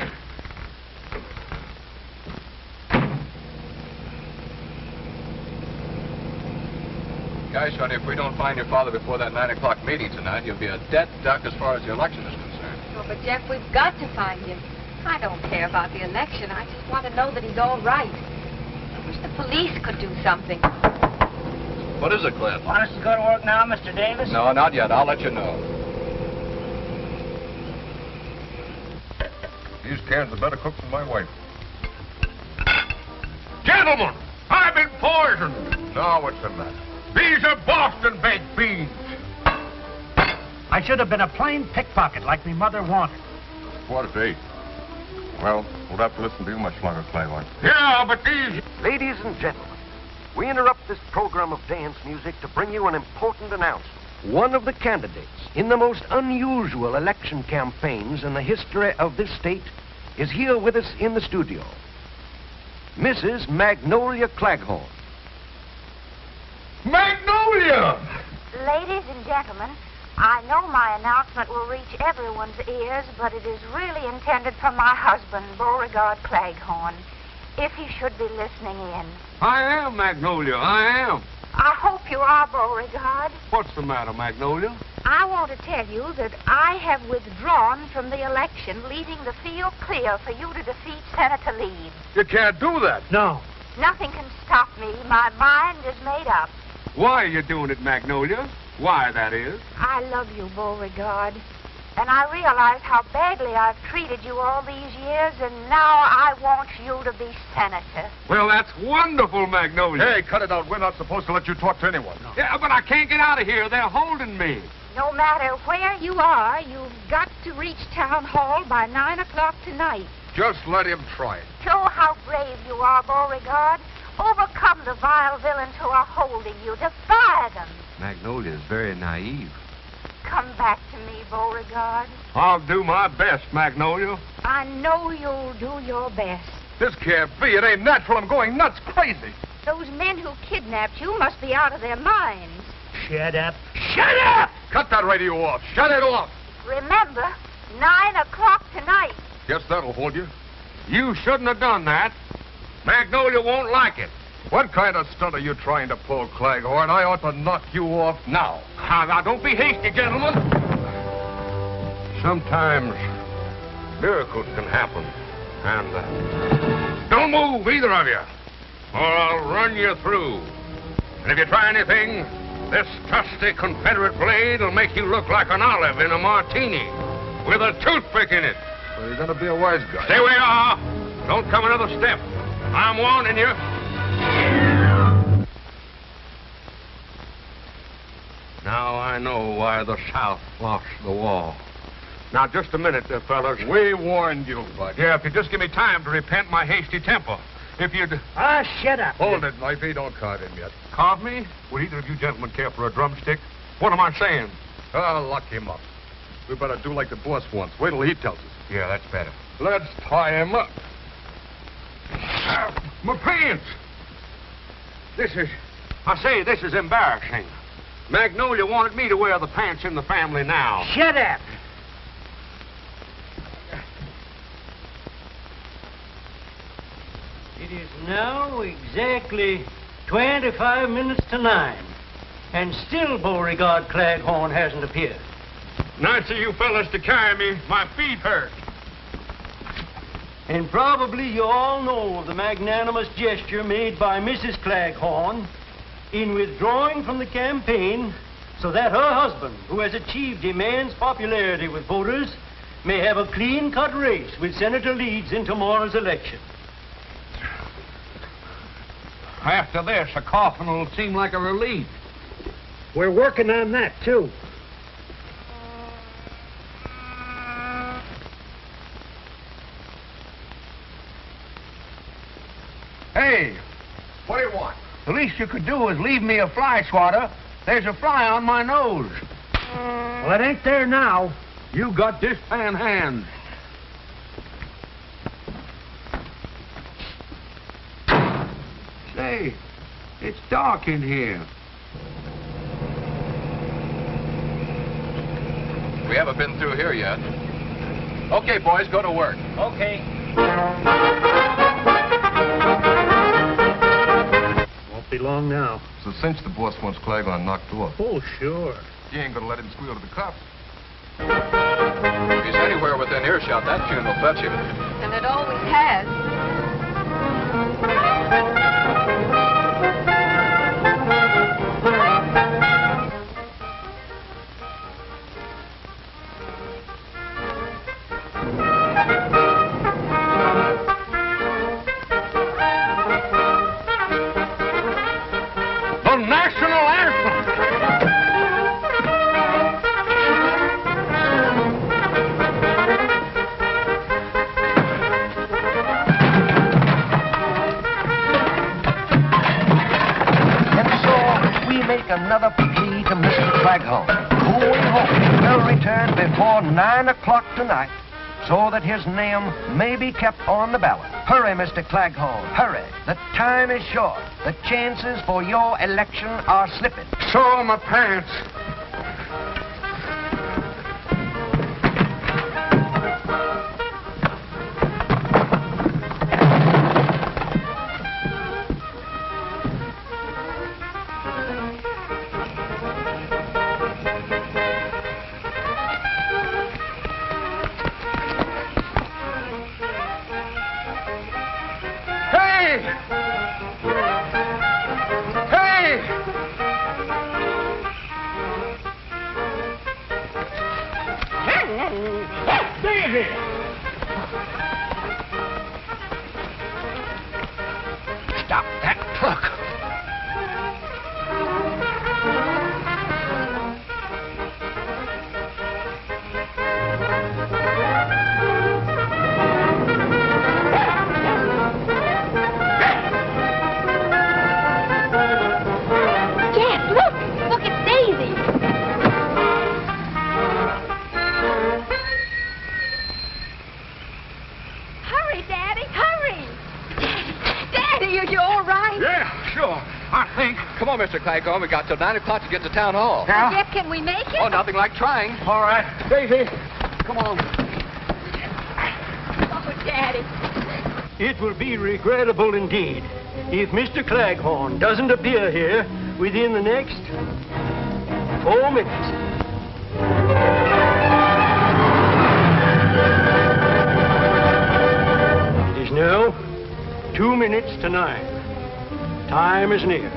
Speaker 5: Guys, honey, if we don't find your father before that 9 o'clock meeting tonight, you'll be a dead duck as far as the election is concerned.
Speaker 6: Oh, but Jeff, we've got to find him. I don't care about the election. I just want to know that he's all right. I wish the police could do something.
Speaker 5: What is it, Cliff?
Speaker 17: Want us to go to work now, Mr. Davis?
Speaker 5: No, not yet. I'll let you know.
Speaker 2: These cans are better cooked than my wife.
Speaker 1: Gentlemen, I've been poisoned.
Speaker 2: Now, what's the matter?
Speaker 1: These are Boston baked beans.
Speaker 16: I should have been a plain pickpocket like me mother wanted.
Speaker 2: 8:15. Well, we'll have to listen to you much longer, Claghorn.
Speaker 1: Yeah, but these...
Speaker 18: Ladies and gentlemen, we interrupt this program of dance music to bring you an important announcement. One of the candidates in the most unusual election campaigns in the history of this state is here with us in the studio. Mrs. Magnolia Claghorn.
Speaker 1: Magnolia!
Speaker 4: Ladies and gentlemen, I know my announcement will reach everyone's ears, but it is really intended for my husband, Beauregard Claghorn, if he should be listening in.
Speaker 1: I am, Magnolia, I am.
Speaker 4: I hope you are, Beauregard.
Speaker 1: What's the matter, Magnolia?
Speaker 4: I want to tell you that I have withdrawn from the election, leaving the field clear for you to defeat Senator Leeds.
Speaker 1: You can't do that.
Speaker 16: No.
Speaker 4: Nothing can stop me. My mind is made up.
Speaker 1: Why are you doing it, Magnolia? Why, that is?
Speaker 4: I love you, Beauregard. And I realize how badly I've treated you all these years, and now I want you to be senator.
Speaker 1: Well, that's wonderful, Magnolia.
Speaker 2: Hey, cut it out. We're not supposed to let you talk to anyone. No.
Speaker 1: Yeah, but I can't get out of here. They're holding me.
Speaker 4: No matter where you are, you've got to reach Town Hall by 9 o'clock tonight.
Speaker 2: Just let him try it.
Speaker 4: Show how brave you are, Beauregard. Overcome the vile villains who are holding you. Defy them.
Speaker 2: Magnolia is very naive.
Speaker 4: Come back to me, Beauregard.
Speaker 1: I'll do my best, Magnolia.
Speaker 4: I know you'll do your best.
Speaker 2: This can't be. It ain't natural. I'm going nuts, crazy.
Speaker 4: Those men who kidnapped you must be out of their minds.
Speaker 16: Shut up.
Speaker 2: Shut up! Cut that radio off. Shut it off.
Speaker 4: Remember, 9 o'clock tonight.
Speaker 2: Guess that'll hold you.
Speaker 1: You shouldn't have done that. Magnolia won't like it.
Speaker 2: What kind of stunt are you trying to pull, Claghorn? I ought to knock you off now.
Speaker 1: Now, don't be hasty, gentlemen. Sometimes miracles can happen. And don't move, either of you, or I'll run you through. And if you try anything, this trusty Confederate blade will make you look like an olive in a martini with a toothpick in it.
Speaker 2: Well, you're going to be a wise guy.
Speaker 1: Stay where you are. Don't come another step. I'm warning you. Now I know why the South lost the war. Now, just a minute there, fellas.
Speaker 2: We warned you, Bud.
Speaker 1: Yeah, if you just give me time to repent my hasty temper. If you'd...
Speaker 16: Shut up.
Speaker 2: Hold it, Knifey. Don't card him yet.
Speaker 1: Carve me? Would either of you gentlemen care for a drumstick? What am I saying?
Speaker 2: Lock him up. We better do like the boss wants. Wait till he tells us.
Speaker 1: Yeah, that's better.
Speaker 2: Let's tie him up.
Speaker 1: My pants! This is embarrassing. Magnolia wanted me to wear the pants in the family now.
Speaker 16: Shut up.
Speaker 17: It is now exactly 25 minutes to 9, and still Beauregard Claghorn hasn't appeared.
Speaker 1: Nice of you fellas to carry me. My feet hurt.
Speaker 17: And probably you all know of the magnanimous gesture made by Mrs. Claghorn in withdrawing from the campaign so that her husband, who has achieved immense popularity with voters, may have a clean-cut race with Senator Leeds in tomorrow's election.
Speaker 1: After this, a coffin will seem like a relief.
Speaker 16: We're working on that, too.
Speaker 1: Hey,
Speaker 2: What do you want?
Speaker 1: the least you could do is leave me a fly swatter. There's a fly on my nose.
Speaker 16: Well, it ain't there now.
Speaker 1: You got this pan hand. Say, it's dark in here.
Speaker 5: We haven't been through here yet. Okay, boys, go to work.
Speaker 16: Okay. Won't be long now.
Speaker 2: So since the boss wants Claghorn knocked off,
Speaker 16: Oh, sure.
Speaker 2: you ain't gonna let him squeal to the cops.
Speaker 5: If he's anywhere within earshot, that tune will fetch him.
Speaker 6: And it always has.
Speaker 18: Claghorn, who we hope will return before 9 o'clock tonight, so that his name may be kept on the ballot. Hurry, Mr. Claghorn, hurry. The time is short. The chances for your election are slipping.
Speaker 13: So are my pants.
Speaker 18: Stop that truck.
Speaker 6: Jack, look! Look, it's Daisy! Hurry, Daddy, hurry! Daddy, are you all right?
Speaker 1: Yeah, sure. I think.
Speaker 5: Come on, Mr. Claghorn. We got till 9 o'clock to get to town hall.
Speaker 6: Jeff, can we make it?
Speaker 5: Oh, nothing like trying.
Speaker 1: All right. Daisy, come on.
Speaker 6: Oh, Daddy.
Speaker 17: It will be regrettable indeed if Mr. Claghorn doesn't appear here within the next 4 minutes. It is now 2 minutes to 9. Time is near.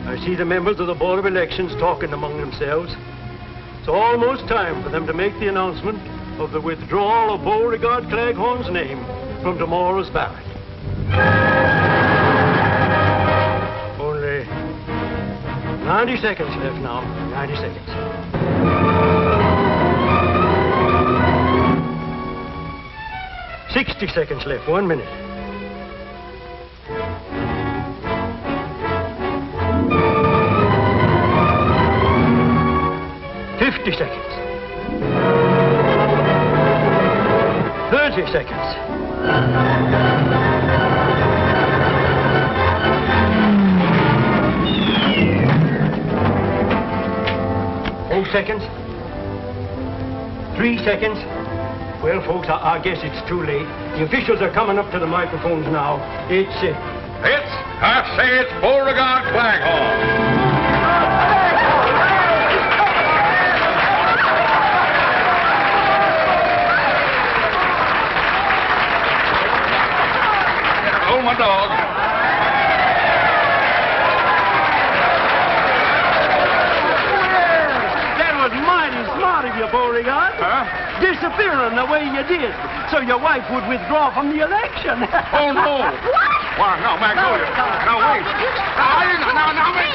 Speaker 17: I see the members of the Board of Elections talking among themselves. It's almost time for them to make the announcement of the withdrawal of Beauregard Claghorn's name from tomorrow's ballot. Only 90 seconds left now. 90 seconds. $60 seconds left. 1 minute. $50 seconds. 30 seconds. 4 seconds. 3 seconds. Well, folks, I guess it's too late. The officials are coming up to the microphones now.
Speaker 1: I say it's Beauregard Claghorn. Oh, my dog.
Speaker 17: That was mighty smart of you, Beauregard.
Speaker 1: Huh?
Speaker 17: Disappearing the way you did, so your wife would withdraw from the election.
Speaker 1: Oh, no.
Speaker 6: What?
Speaker 1: Why, no, Magnolia. No, wait. Now, wait.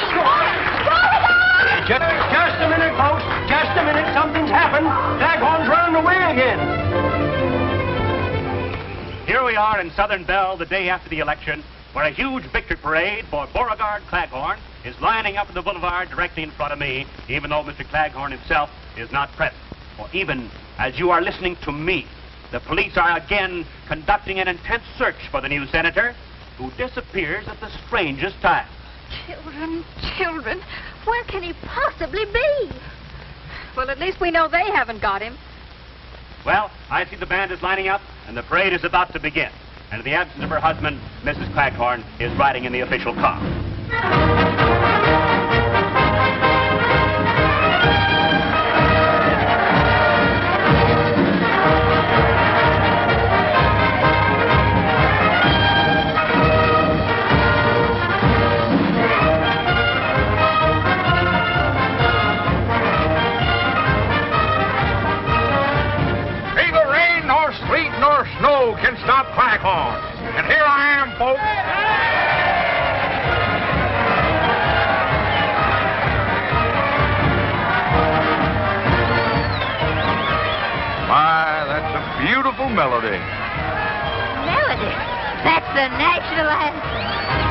Speaker 17: Just a minute, folks. Just a minute. Something's happened. Claghorn's running away again.
Speaker 16: Here we are in Southern Belle the day after the election, where a huge victory parade for Beauregard Claghorn is lining up in the boulevard directly in front of me, even though Mr. Claghorn himself is not present. For even as you are listening to me, the police are again conducting an intense search for the new senator, who disappears at the strangest time.
Speaker 6: Children, where can he possibly be? Well, at least we know they haven't got him.
Speaker 16: Well, I see the band is lining up, and the parade is about to begin. And in the absence of her husband, Mrs. Claghorn is riding in the official car.
Speaker 1: Snow can stop Claghorn. And here I am, folks. My, that's a beautiful melody.
Speaker 6: Melody? That's the national anthem.